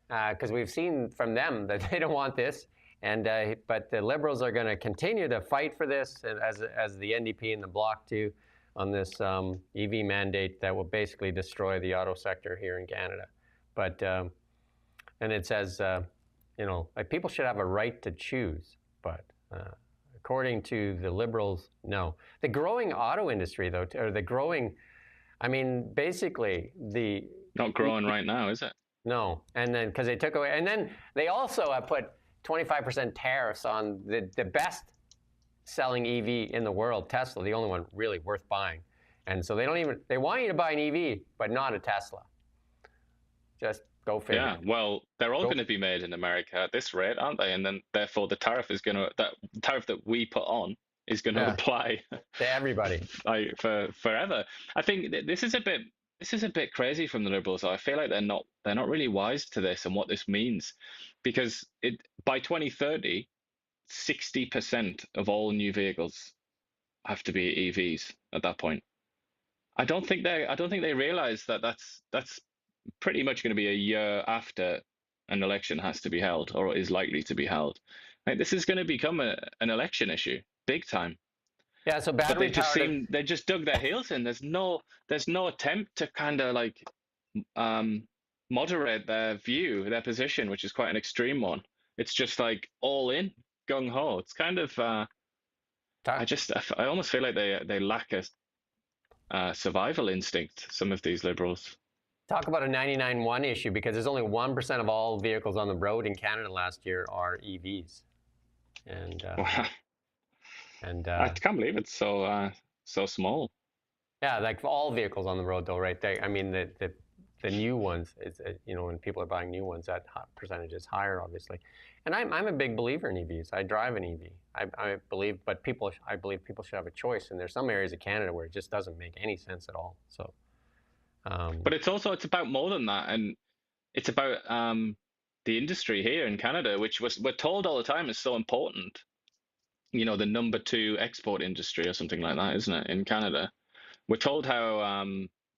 [SPEAKER 1] because we've seen from them that they don't want this. And but the Liberals are going to continue to fight for this, as the NDP and the Bloc do, on this EV mandate that will basically destroy the auto sector here in Canada. But and it says, you know, like people should have a right to choose. But according to the Liberals, no. The growing auto industry, though, or the growing, I mean, basically the
[SPEAKER 2] not growing right now, is it?
[SPEAKER 1] No, and then because they took away, and then they also have put 25% tariffs on the best selling EV in the world, Tesla, the only one really worth buying. And so they want you to buy an EV, but not a Tesla. Just go figure.
[SPEAKER 2] Yeah, well, they're all going to be made in America at this rate, aren't they? And then therefore the tariff is going to, that tariff that we put on is going to apply
[SPEAKER 1] to everybody
[SPEAKER 2] for forever. I think this is a bit crazy from the Liberals. I feel like they're not really wise to this and what this means, because by 2030, 60% of all new vehicles have to be EVs at that point. I don't think they realize that that's pretty much going to be a year after an election has to be held or is likely to be held. Like, this is going to become an election issue, big time.
[SPEAKER 1] Yeah, so
[SPEAKER 2] but they just dug their heels in. There's no attempt to kind of like moderate their view, their position, which is quite an extreme one. It's just like all in, gung ho. It's kind of I almost feel like they lack a survival instinct, some of these Liberals.
[SPEAKER 1] Talk about a 99.1 issue, because there's only 1% of all vehicles on the road in Canada last year are EVs. And
[SPEAKER 2] I can't believe it's so small.
[SPEAKER 1] Yeah, like for all vehicles on the road, though, right? I mean, the new ones, it's you know, when people are buying new ones, that percentage is higher, obviously. And I'm a big believer in EVs. I drive an EV. I believe, but I believe people should have a choice. And there's some areas of Canada where it just doesn't make any sense at all. So.
[SPEAKER 2] But it's about more than that, and it's about the industry here in Canada, which we're told all the time is so important. You know, the number 2 export industry or something like that, isn't it, in Canada? We're told how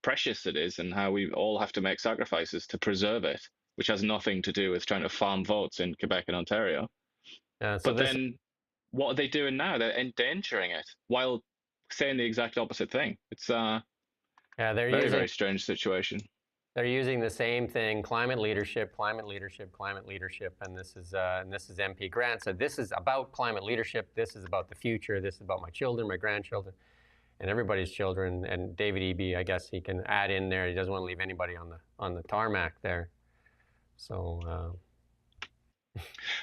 [SPEAKER 2] precious it is and how we all have to make sacrifices to preserve it, which has nothing to do with trying to farm votes in Quebec and Ontario. But then what are they doing now? They're endangering it while saying the exact opposite thing. It's very strange situation.
[SPEAKER 1] They're using the same thing: climate leadership, climate leadership, climate leadership, and this is MP Grant said this is about climate leadership. This is about the future. This is about my children, my grandchildren, and everybody's children. And David Eby, I guess he can add in there. He doesn't want to leave anybody on the tarmac there. So.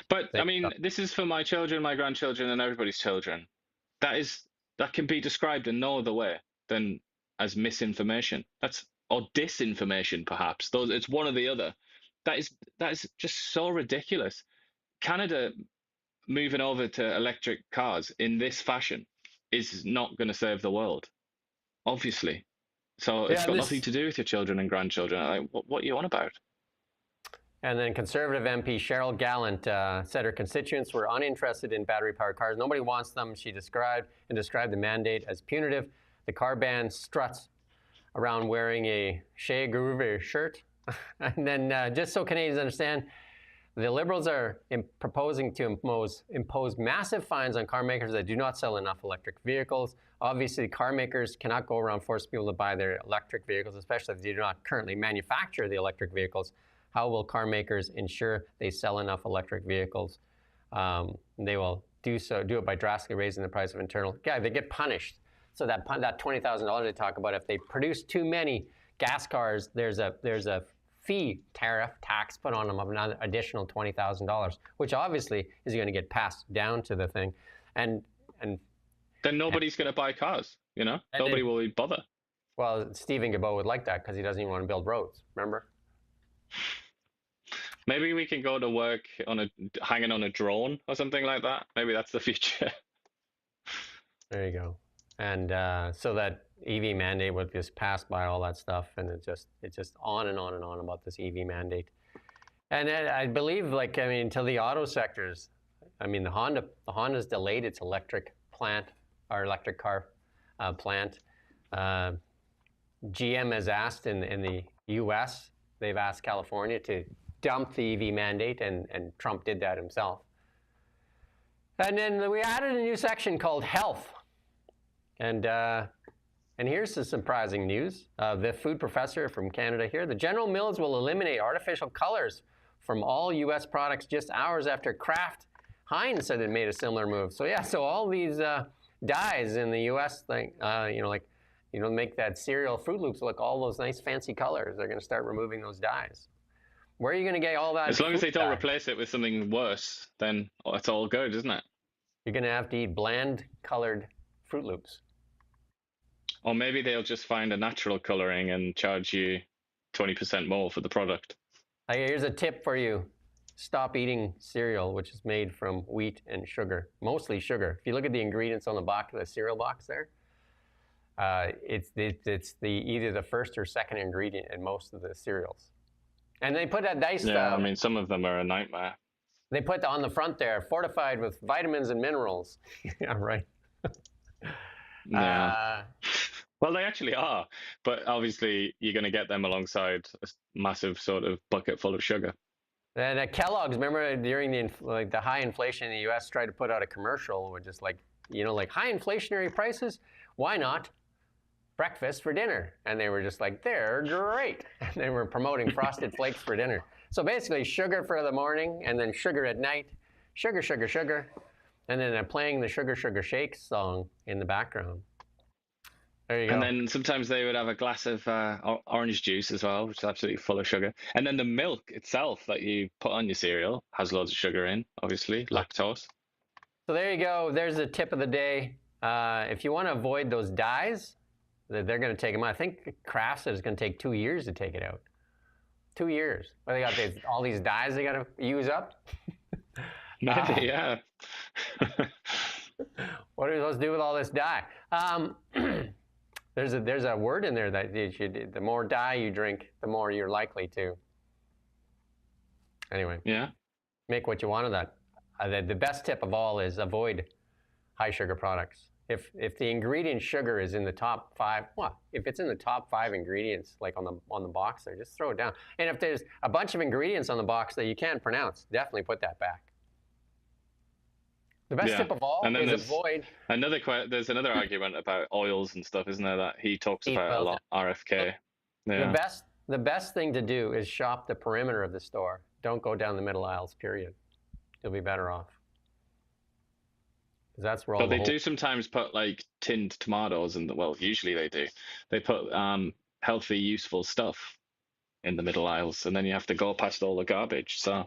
[SPEAKER 2] But I mean, this is for my children, my grandchildren, and everybody's children. That can be described in no other way than as misinformation. Or disinformation, perhaps. It's one or the other. That is just so ridiculous. Canada moving over to electric cars in this fashion is not going to save the world, obviously. So it's got nothing to do with your children and grandchildren. Like, what are you on about?
[SPEAKER 1] And then Conservative MP Cheryl Gallant said her constituents were uninterested in battery-powered cars. Nobody wants them. She described the mandate as punitive. The car ban struts around wearing a Che Guevara shirt. And then just so Canadians understand, the Liberals are proposing to impose massive fines on car makers that do not sell enough electric vehicles. Obviously, car makers cannot go around forcing people to buy their electric vehicles, especially if they do not currently manufacture the electric vehicles. How will car makers ensure they sell enough electric vehicles? They will do it by drastically raising the price of internal. Yeah, they get punished. So that $20,000 they talk about, if they produce too many gas cars, there's a fee tax put on them of another additional $20,000, which obviously is going to get passed down to the thing, and
[SPEAKER 2] then nobody's going to buy cars. You know, nobody will bother.
[SPEAKER 1] Well, Stephen Guilbeault would like that because he doesn't even want to build roads. Remember?
[SPEAKER 2] Maybe we can go to work hanging on a drone or something like that. Maybe that's the future.
[SPEAKER 1] There you go. And so that EV mandate was just passed by all that stuff, and it's just on and on and on about this EV mandate. And I believe, until the auto sectors, the Honda's delayed its electric car plant. GM has asked in the U.S. They've asked California to dump the EV mandate, and Trump did that himself. And then we added a new section called Health. And here's the surprising news. The food professor from Canada here. The General Mills will eliminate artificial colors from all U.S. products just hours after Kraft Heinz said it made a similar move. So yeah, so all these dyes in the U.S. thing, make that cereal Fruit Loops look all those nice fancy colors. They're going to start removing those dyes. Where are you going to get all that?
[SPEAKER 2] As long as they don't replace it with something worse, then it's all good, isn't it?
[SPEAKER 1] You're going to have to eat bland colored Fruit Loops.
[SPEAKER 2] Or maybe they'll just find a natural coloring and charge you 20% more for the product.
[SPEAKER 1] Here's a tip for you. Stop eating cereal, which is made from wheat and sugar, mostly sugar. If you look at the ingredients on the back of the cereal box there, it's either the first or second ingredient in most of the cereals. And they put that nice...
[SPEAKER 2] Yeah, some of them are a nightmare.
[SPEAKER 1] They put on the front there, fortified with vitamins and minerals. Yeah, right.
[SPEAKER 2] Yeah. Well, they actually are, but obviously you're going to get them alongside a massive sort of bucket full of sugar.
[SPEAKER 1] And Kellogg's, remember during the high inflation in the U.S., tried to put out a commercial with just high inflationary prices. Why not breakfast for dinner? And they were just like, they're great. And they were promoting Frosted Flakes for dinner. So basically sugar for the morning and then sugar at night, sugar, sugar, sugar. And then they're playing the Sugar Sugar Shakes song in the background. There you go.
[SPEAKER 2] And then sometimes they would have a glass of orange juice as well, which is absolutely full of sugar. And then the milk itself that you put on your cereal has loads of sugar in, obviously, lactose.
[SPEAKER 1] So there you go. There's the tip of the day. If you want to avoid those dyes, they're going to take them out. I think Kraft said it's going to take 2 years to take it out. 2 years. Well, they got all these dyes they got to use up.
[SPEAKER 2] Maybe, yeah.
[SPEAKER 1] What are we supposed to do with all this dye? There's a word in there that the more dye you drink, the more you're likely to. Anyway.
[SPEAKER 2] Yeah.
[SPEAKER 1] Make what you want of that. The best tip of all is avoid high sugar products. If the ingredient sugar is in the top 5, if it's in the top 5 ingredients, like on the box there, just throw it down. And if there's a bunch of ingredients on the box that you can't pronounce, definitely put that back. The best tip of all is avoid.
[SPEAKER 2] There's another argument about oils and stuff, isn't there, that he talks about a lot, RFK. Yeah.
[SPEAKER 1] The best thing to do is shop the perimeter of the store. Don't go down the middle aisles, period. You'll be better off. That's where all
[SPEAKER 2] they do sometimes put tinned tomatoes in usually they do. They put healthy, useful stuff in the middle aisles, and then you have to go past all the garbage. So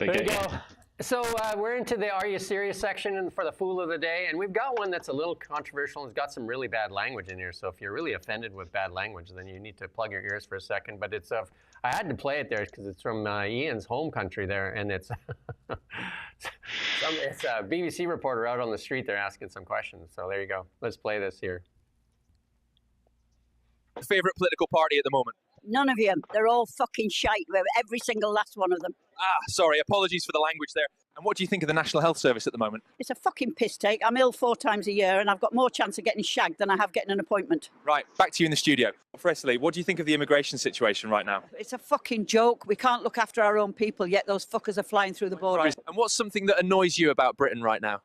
[SPEAKER 1] there you go. So we're into the Are You Serious section for the Fool of the Day, and we've got one that's a little controversial and it's got some really bad language in here. So if you're really offended with bad language, then you need to plug your ears for a second. But it's I had to play it there because it's from Ian's home country there, and it's it's a BBC reporter out on the street there asking some questions. So there you go. Let's play this here.
[SPEAKER 15] Favourite political party at the moment?
[SPEAKER 16] None of them. They're all fucking shite. Every single last one of them.
[SPEAKER 15] Sorry, apologies for the language there. And what do you think of the National Health Service at the moment?
[SPEAKER 16] It's a fucking piss take. I'm ill 4 times a year and I've got more chance of getting shagged than I have getting an appointment.
[SPEAKER 15] Right, back to you in the studio. Firstly, what do you think of the immigration situation right now?
[SPEAKER 16] It's a fucking joke. We can't look after our own people, yet those fuckers are flying through the border.
[SPEAKER 15] Right. And what's something that annoys you about Britain right now?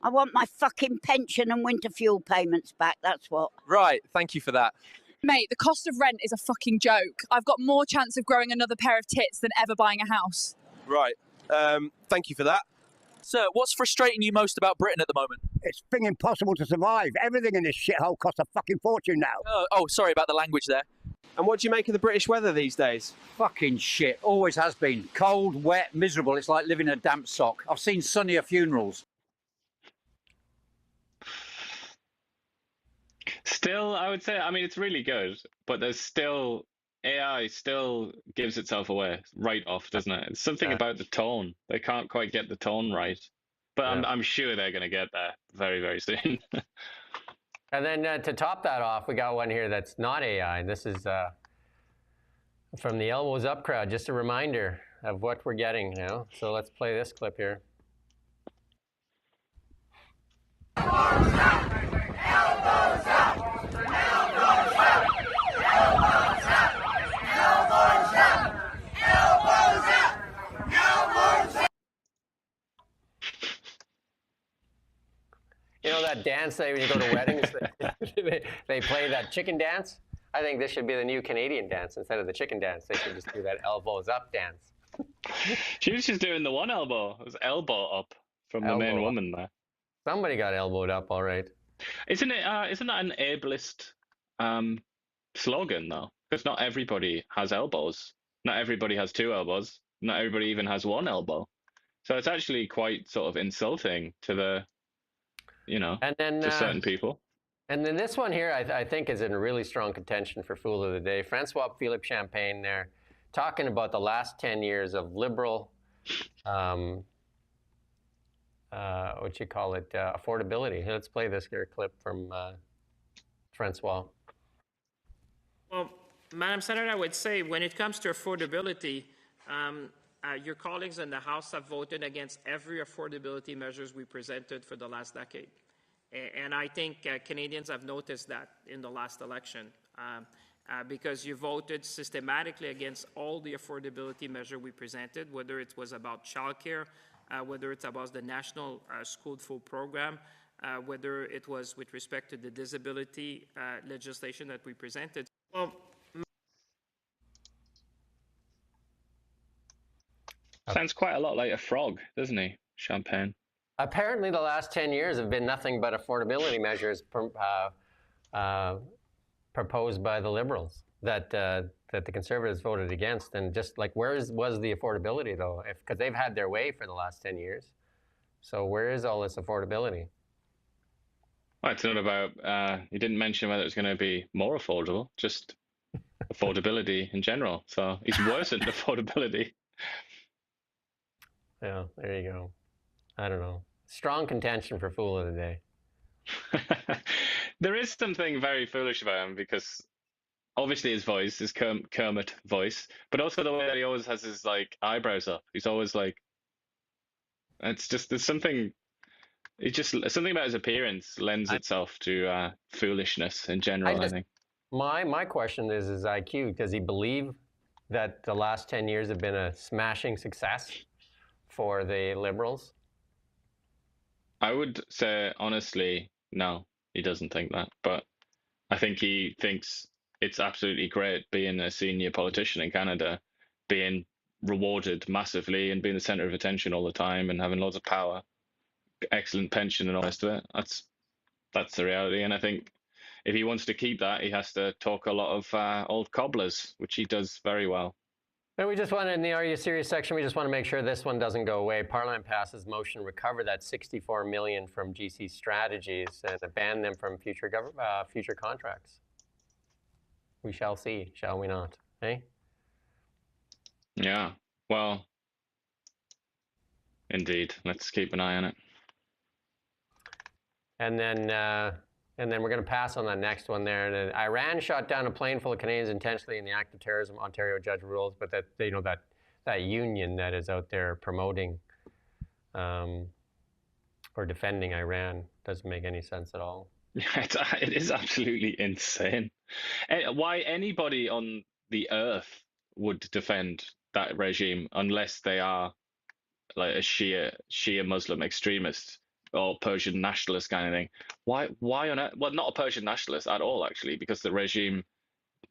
[SPEAKER 16] I want my fucking pension and winter fuel payments back, that's what.
[SPEAKER 15] Right, thank you for that.
[SPEAKER 17] Mate, the cost of rent is a fucking joke. I've got more chance of growing another pair of tits than ever buying a house.
[SPEAKER 15] Right, thank you for that. Sir, what's frustrating you most about Britain at the moment?
[SPEAKER 18] It's been impossible to survive. Everything in this shithole costs a fucking fortune now.
[SPEAKER 15] Oh, sorry about the language there. And what do you make of the British weather these days?
[SPEAKER 19] Fucking shit. Always has been. Cold, wet, miserable. It's like living in a damp sock. I've seen sunnier funerals.
[SPEAKER 2] Still, I would say, I mean, it's really good, but there's still, AI still gives itself away right off, doesn't it? It's something about the tone. They can't quite get the tone right. But I'm sure they're going to get there very, very soon.
[SPEAKER 1] And then to top that off, we got one here that's not AI. And this is from the Elbows Up crowd. Just a reminder of what we're getting now. So let's play this clip here.
[SPEAKER 20] Elbows up! Elbows up! Elbows up! Elbows up! Elbows up! Elbows up! Elbows up!
[SPEAKER 1] You know that dance when you go to weddings, they play that chicken dance? I think this should be the new Canadian dance. Instead of the chicken dance, they should just do that elbows up dance.
[SPEAKER 2] She was just doing the one elbow. It was elbow up from the main woman there.
[SPEAKER 1] Somebody got elbowed up, all right.
[SPEAKER 2] Isn't that an ableist slogan, though? Because not everybody has elbows. Not everybody has 2 elbows. Not everybody even has 1 elbow. So it's actually quite sort of insulting to the, to certain people.
[SPEAKER 1] And then this one here, I think, is in really strong contention for Fool of the Day. Francois Philippe Champagne there, talking about the last 10 years of liberal, affordability. Let's play this here clip from Francois.
[SPEAKER 21] Well, Madam Senator, I would say when it comes to affordability, your colleagues in the House have voted against every affordability measures we presented for the last decade. And I think Canadians have noticed that in the last election because you voted systematically against all the affordability measures we presented, whether it was about childcare, whether it's about the National School Food Program, whether it was with respect to the disability legislation that we presented. Well,
[SPEAKER 2] sounds quite a lot like a frog, doesn't he, Champagne?
[SPEAKER 1] Apparently, the last 10 years have been nothing but affordability measures proposed by the Liberals that the Conservatives voted against. And just like, was the affordability, though? Because they've had their way for the last 10 years. So where is all this affordability?
[SPEAKER 2] Well, it's not about, you didn't mention whether it's going to be more affordable, just affordability in general. So he's worsened affordability.
[SPEAKER 1] Yeah, there you go. I don't know. Strong contention for Fool of the Day.
[SPEAKER 2] There is something very foolish about him because obviously his voice, his Kermit voice, but also the way that he always has his eyebrows up. He's always it's just, there's something, something about his appearance lends itself to foolishness in general, I think.
[SPEAKER 1] My question is his IQ. Does he believe that the last 10 years have been a smashing success for the Liberals?
[SPEAKER 2] I would say, honestly, no, he doesn't think that. But I think he thinks it's absolutely great being a senior politician in Canada, being rewarded massively and being the center of attention all the time and having loads of power, excellent pension and all the rest of it. That's the reality. And I think if he wants to keep that, he has to talk a lot of old cobblers, which he does very well.
[SPEAKER 1] And we just want to, in the Are You Serious section, we just want to make sure this one doesn't go away. Parliament passes motion to recover that $64 million from GC Strategies and to ban them from future contracts. We shall see, shall we not? Hey?
[SPEAKER 2] Yeah, well, indeed. Let's keep an eye on it.
[SPEAKER 1] And then And then we're going to pass on that next one there. And Iran shot down a plane full of Canadians intentionally in the act of terrorism, Ontario judge rules. But that, you know, that union that is out there promoting or defending Iran doesn't make any sense at all.
[SPEAKER 2] Yeah, it is absolutely insane. Why anybody on the earth would defend that regime unless they are like a Shia Muslim extremist or Persian nationalist kind of thing. Why on earth? Well, not a Persian nationalist at all, actually, because the regime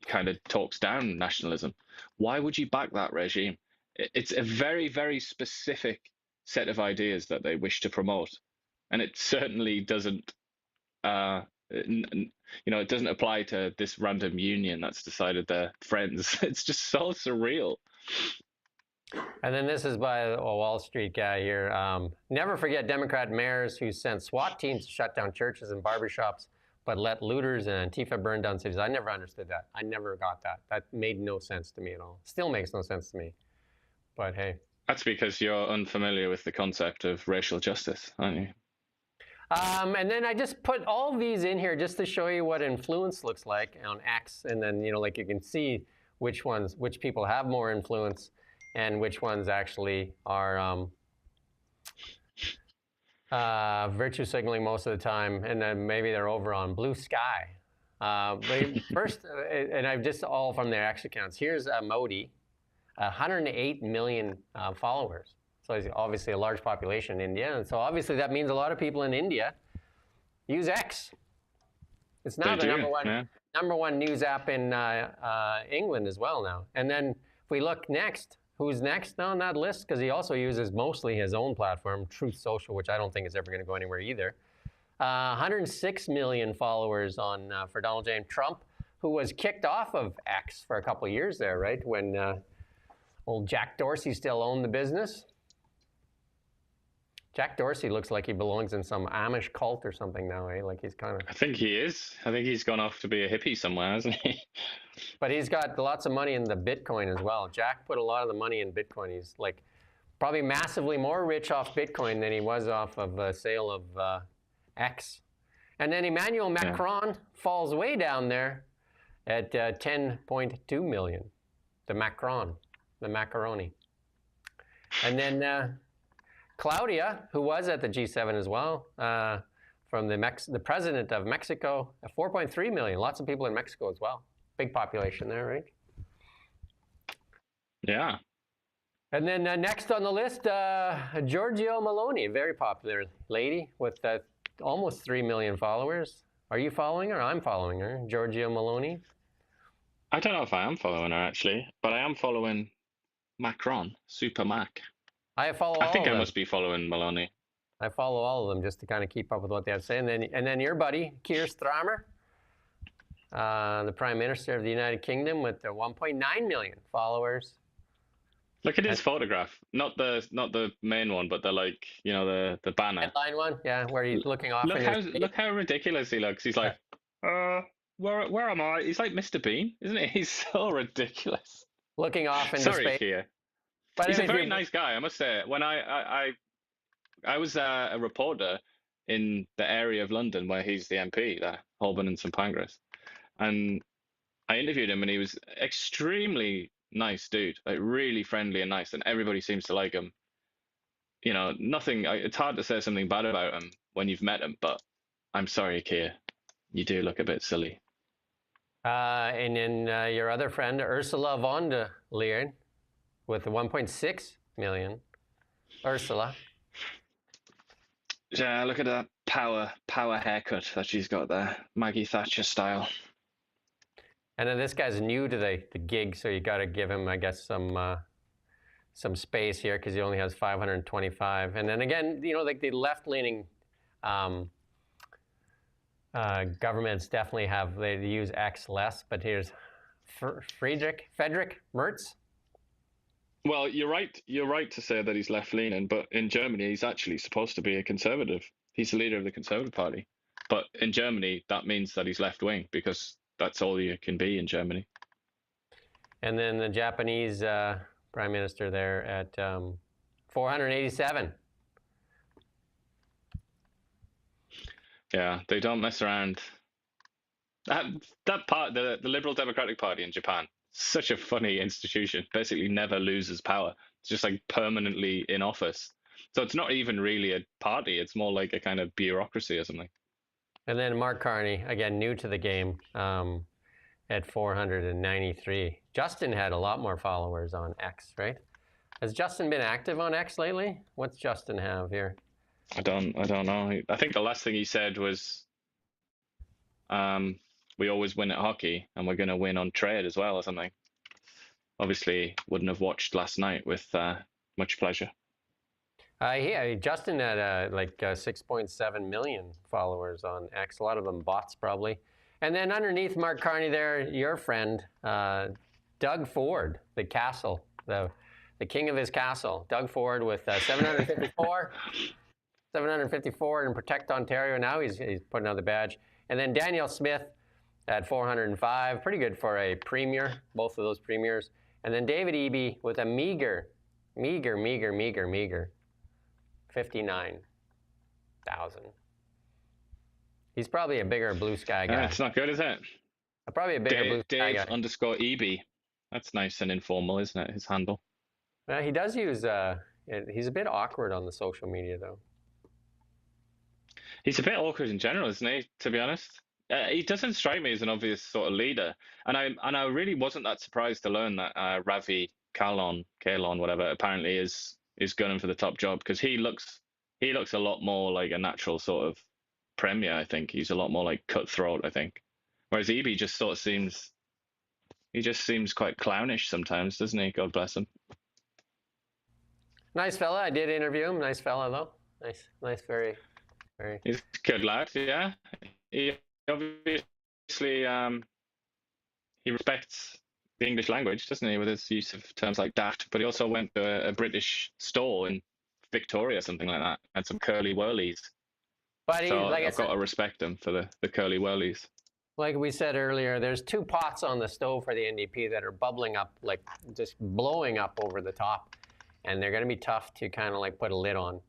[SPEAKER 2] kind of talks down nationalism. Why would you back that regime? It's a very, very specific set of ideas that they wish to promote, and it certainly doesn't. It doesn't apply to this random union that's decided they're friends. It's just so surreal.
[SPEAKER 1] And then this is by a Wall Street guy here. Never forget Democrat mayors who sent SWAT teams to shut down churches and barbershops, but let looters and Antifa burn down cities. I never understood that. I never got that. That made no sense to me at all. Still makes no sense to me. But hey.
[SPEAKER 2] That's because you're unfamiliar with the concept of racial justice, aren't you?
[SPEAKER 1] And then I just put all these in here just to show you what influence looks like on X. And then, like you can see which people have more influence and which ones actually are virtue signaling most of the time. And then maybe they're over on Blue Sky. First, and I've just all from their X accounts. Here's Modi, 108 million followers. So it's obviously a large population in India. And so obviously that means a lot of people in India use X. It's now the number one news app in England as well now. And then if we look next, who's next on that list? Because he also uses mostly his own platform, Truth Social, which I don't think is ever going to go anywhere either. 106 million followers for Donald J. Trump, who was kicked off of X for a couple of years there, right? When old Jack Dorsey still owned the business. Jack Dorsey looks like he belongs in some Amish cult or something now, eh? Like he's kind of...
[SPEAKER 2] I think he is. I think he's gone off to be a hippie somewhere, hasn't he?
[SPEAKER 1] But he's got lots of money in the Bitcoin as well. Jack put a lot of the money in Bitcoin. He's like probably massively more rich off Bitcoin than he was off of the sale of X. And then Emmanuel Macron falls way down there at 10.2 million. The Macron, the macaroni. And then... Claudia, who was at the G7 as well, from the president of Mexico, 4.3 million. Lots of people in Mexico as well. Big population there, right?
[SPEAKER 2] Yeah.
[SPEAKER 1] And then next on the list, Giorgio Meloni, very popular lady with almost 3 million followers. Are you following her? I'm following her, Giorgio Meloni.
[SPEAKER 2] I don't know if I am following her, actually, but I am following Macron, Super Mac.
[SPEAKER 1] I think
[SPEAKER 2] I must be following Meloni.
[SPEAKER 1] I follow all of them just to kind of keep up with what they have to say. And then your buddy, Keir Starmer, the Prime Minister of the United Kingdom with 1.9 million followers.
[SPEAKER 2] Look at his photograph. Not the main one, but the banner.
[SPEAKER 1] Headline one, yeah, where he's looking off.
[SPEAKER 2] Look how ridiculous he looks. He's like, where am I? He's like Mr. Bean, isn't he? He's so ridiculous.
[SPEAKER 1] Looking off into space.
[SPEAKER 2] Sorry, Keir. But he's a very nice guy, I must say. When I was a reporter in the area of London where he's the MP, there, Holborn and St Pancras, and I interviewed him, and he was extremely nice dude, like really friendly and nice, and everybody seems to like him. Nothing. It's hard to say something bad about him when you've met him, but I'm sorry, Keir, you do look a bit silly.
[SPEAKER 1] And then your other friend, Ursula von der Leyen, with 1.6 million. Ursula.
[SPEAKER 2] Yeah, look at that power haircut that she's got there, Maggie Thatcher style.
[SPEAKER 1] And then this guy's new to the gig, so you got to give him, I guess, some space here because he only has 525. And then again, like the left-leaning governments definitely they use X less. But here's Friedrich Merz.
[SPEAKER 2] Well, you're right to say that he's left-leaning, but in Germany, he's actually supposed to be a conservative. He's the leader of the Conservative Party. But in Germany, that means that he's left-wing because that's all you can be in Germany.
[SPEAKER 1] And then the Japanese prime minister there at 487.
[SPEAKER 2] Yeah, they don't mess around. That part, the Liberal Democratic Party in Japan, such a funny institution. Basically, never loses power. It's just like permanently in office. So it's not even really a party. It's more like a kind of bureaucracy or something.
[SPEAKER 1] And then Mark Carney, again, new to the game, at 493. Justin had a lot more followers on X, right? Has Justin been active on X lately? What's Justin have here?
[SPEAKER 2] I don't know. I think the last thing he said was, we always win at hockey, and we're going to win on trade as well, or something. Obviously, wouldn't have watched last night with much pleasure.
[SPEAKER 1] Justin had like 6.7 million followers on X. A lot of them bots, probably. And then underneath Mark Carney there, your friend, Doug Ford, the castle, the king of his castle. Doug Ford with 754. 754 in Protect Ontario. Now he's put another badge. And then Danielle Smith at 405. Pretty good for a premier, both of those premiers. And then David Eby with a meager 59,000. He's probably a bigger blue sky guy.
[SPEAKER 2] It's not good, is it?
[SPEAKER 1] Probably a bigger blue sky guy.
[SPEAKER 2] Dave_Eby. That's nice and informal, isn't it? His handle.
[SPEAKER 1] He does use. He's a bit awkward on the social media, though.
[SPEAKER 2] He's a bit awkward in general, isn't he? To be honest, he doesn't strike me as an obvious sort of leader, and I really wasn't that surprised to learn that Ravi Kahlon, whatever, apparently is gunning for the top job, because he looks a lot more like a natural sort of premier. I think he's a lot more like cutthroat, I think, whereas Eby just sort of seems quite clownish sometimes, doesn't he? God bless him.
[SPEAKER 1] Nice fella. I did interview him. Nice fella, though. Nice, very.
[SPEAKER 2] He's a good lad, yeah. He obviously he respects the English language, doesn't he, with his use of terms like daft. But he also went to a British store in Victoria, something like that, and some curly whirlies.
[SPEAKER 1] But
[SPEAKER 2] so I've got to respect him for the curly whirlies.
[SPEAKER 1] Like we said earlier, there's two pots on the stove for the NDP that are bubbling up, like just blowing up over the top. And they're going to be tough to kind of like put a lid on,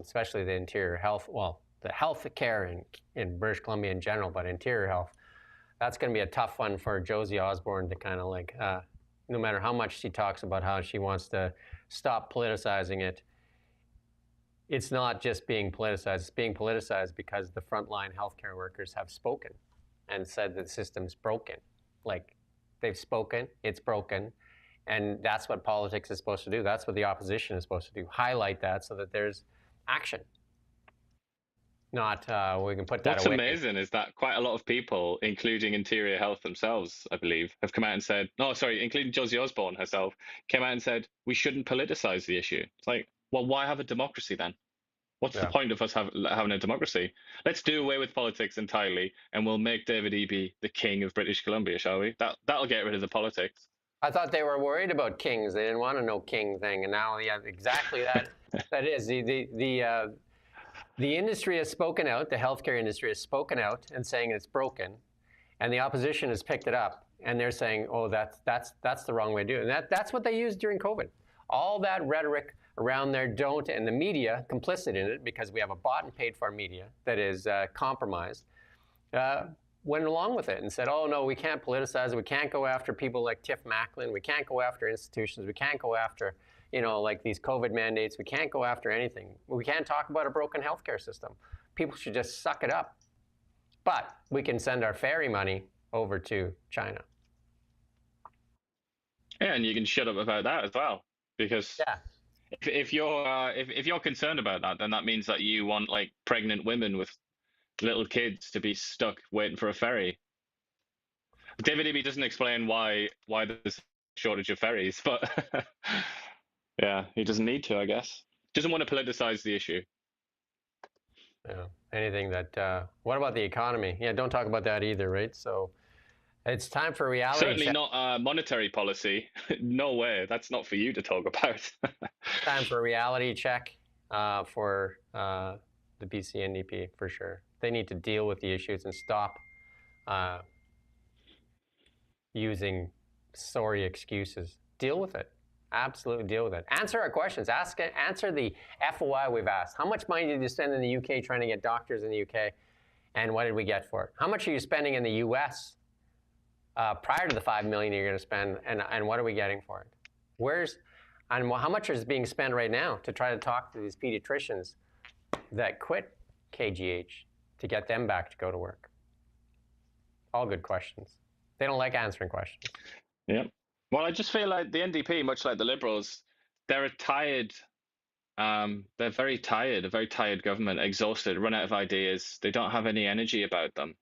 [SPEAKER 1] especially the interior health. Well, the health care in British Columbia in general, but interior health. That's going to be a tough one for Josie Osborne to kind of like, no matter how much she talks about how she wants to stop politicizing it, it's not just being politicized. It's being politicized because the frontline healthcare workers have spoken and said that the system's broken. Like, they've spoken, it's broken. And that's what politics is supposed to do. That's what the opposition is supposed to do. Highlight that so that there's action. Not, we can put that away.
[SPEAKER 2] What's amazing is that quite a lot of people, including Interior Health themselves, I believe, have come out and said, including Josie Osborne herself, came out and said, we shouldn't politicize the issue. It's like, well, why have a democracy then? What's the point of us having a democracy? Let's do away with politics entirely, and we'll make David Eby the king of British Columbia, shall we? That'll get rid of the politics.
[SPEAKER 1] I thought they were worried about kings. They didn't want a no king thing, and now exactly that. That is the industry has spoken out. The healthcare industry has spoken out and saying it's broken, and the opposition has picked it up, and they're saying, "Oh, that's the wrong way to do it." And that's what they used during COVID. All that rhetoric around there, and the media complicit in it because we have a bought and paid for media that is compromised. Went along with it and said, oh, no, we can't politicize it. We can't go after people like Tiff Macklin. We can't go after institutions. We can't go after, like these COVID mandates. We can't go after anything. We can't talk about a broken healthcare system. People should just suck it up. But we can send our ferry money over to China.
[SPEAKER 2] Yeah, and you can shut up about that as well. Because if you're concerned about that, then that means that you want like pregnant women with little kids to be stuck waiting for a ferry. David Eby doesn't explain why there's a shortage of ferries, but yeah, he doesn't need to, I guess. Doesn't want to politicize the issue.
[SPEAKER 1] Yeah. Anything that, what about the economy? Yeah, don't talk about that either, right? So it's time for reality.
[SPEAKER 2] Certainly not monetary policy. No way. That's not for you to talk about.
[SPEAKER 1] Time for a reality check for the BC NDP, for sure. They need to deal with the issues and stop using sorry excuses. Deal with it. Absolutely deal with it. Answer our questions. Answer the FOI we've asked. How much money did you spend in the UK trying to get doctors in the UK? And what did we get for it? How much are you spending in the U.S. Prior to the $5 million you're going to spend, and what are we getting for it? And how much is being spent right now to try to talk to these pediatricians that quit KGH to get them back to go to work? All good questions. They don't like answering questions.
[SPEAKER 2] Yeah. Well, I just feel like the NDP, much like the Liberals, they're tired. They're very tired, a very tired government, exhausted, run out of ideas. They don't have any energy about them.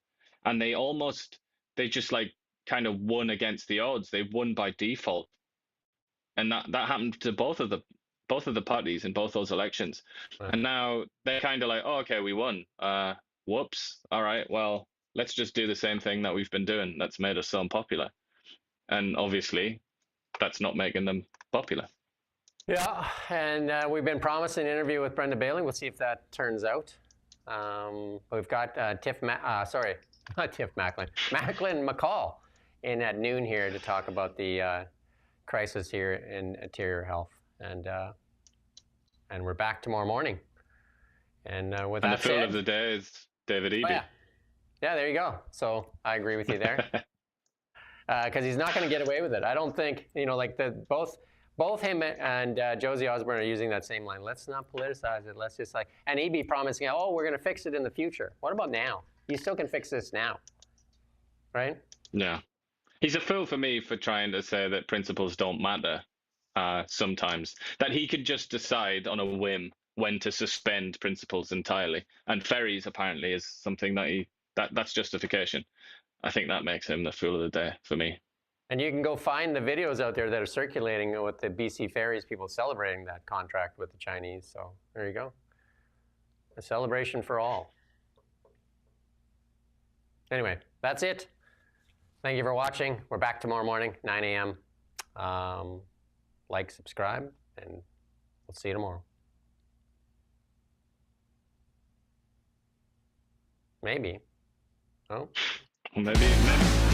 [SPEAKER 2] And they just like kind of won against the odds. They won by default. And that happened to both of the parties in both those elections. Right. And now they're kind of like, oh, okay, we won. Whoops. All right, well, let's just do the same thing that we've been doing that's made us so unpopular. And obviously, that's not making them popular.
[SPEAKER 1] Yeah, and we've been promised an interview with Brenda Bailey. We'll see if that turns out. We've got Macklin McCall in at noon here to talk about the crisis here in interior health, and we're back tomorrow morning. And with that
[SPEAKER 2] the fool of the day is David Eby.
[SPEAKER 1] Oh, yeah, there you go. So I agree with you there, because he's not going to get away with it. I don't think like both him and Josie Osborne are using that same line. Let's not politicize it. Let's just and Eby promising, oh, we're going to fix it in the future. What about now? You still can fix this now, right?
[SPEAKER 2] Yeah. He's a fool for me for trying to say that principles don't matter sometimes, that he could just decide on a whim when to suspend principles entirely. And ferries apparently is something that's justification. I think that makes him the fool of the day for me.
[SPEAKER 1] And you can go find the videos out there that are circulating with the BC Ferries people celebrating that contract with the Chinese. So there you go. A celebration for all. Anyway, that's it. Thank you for watching. We're back tomorrow morning, 9 a.m. Like, subscribe, and we'll see you tomorrow. Maybe. Oh?
[SPEAKER 2] Maybe.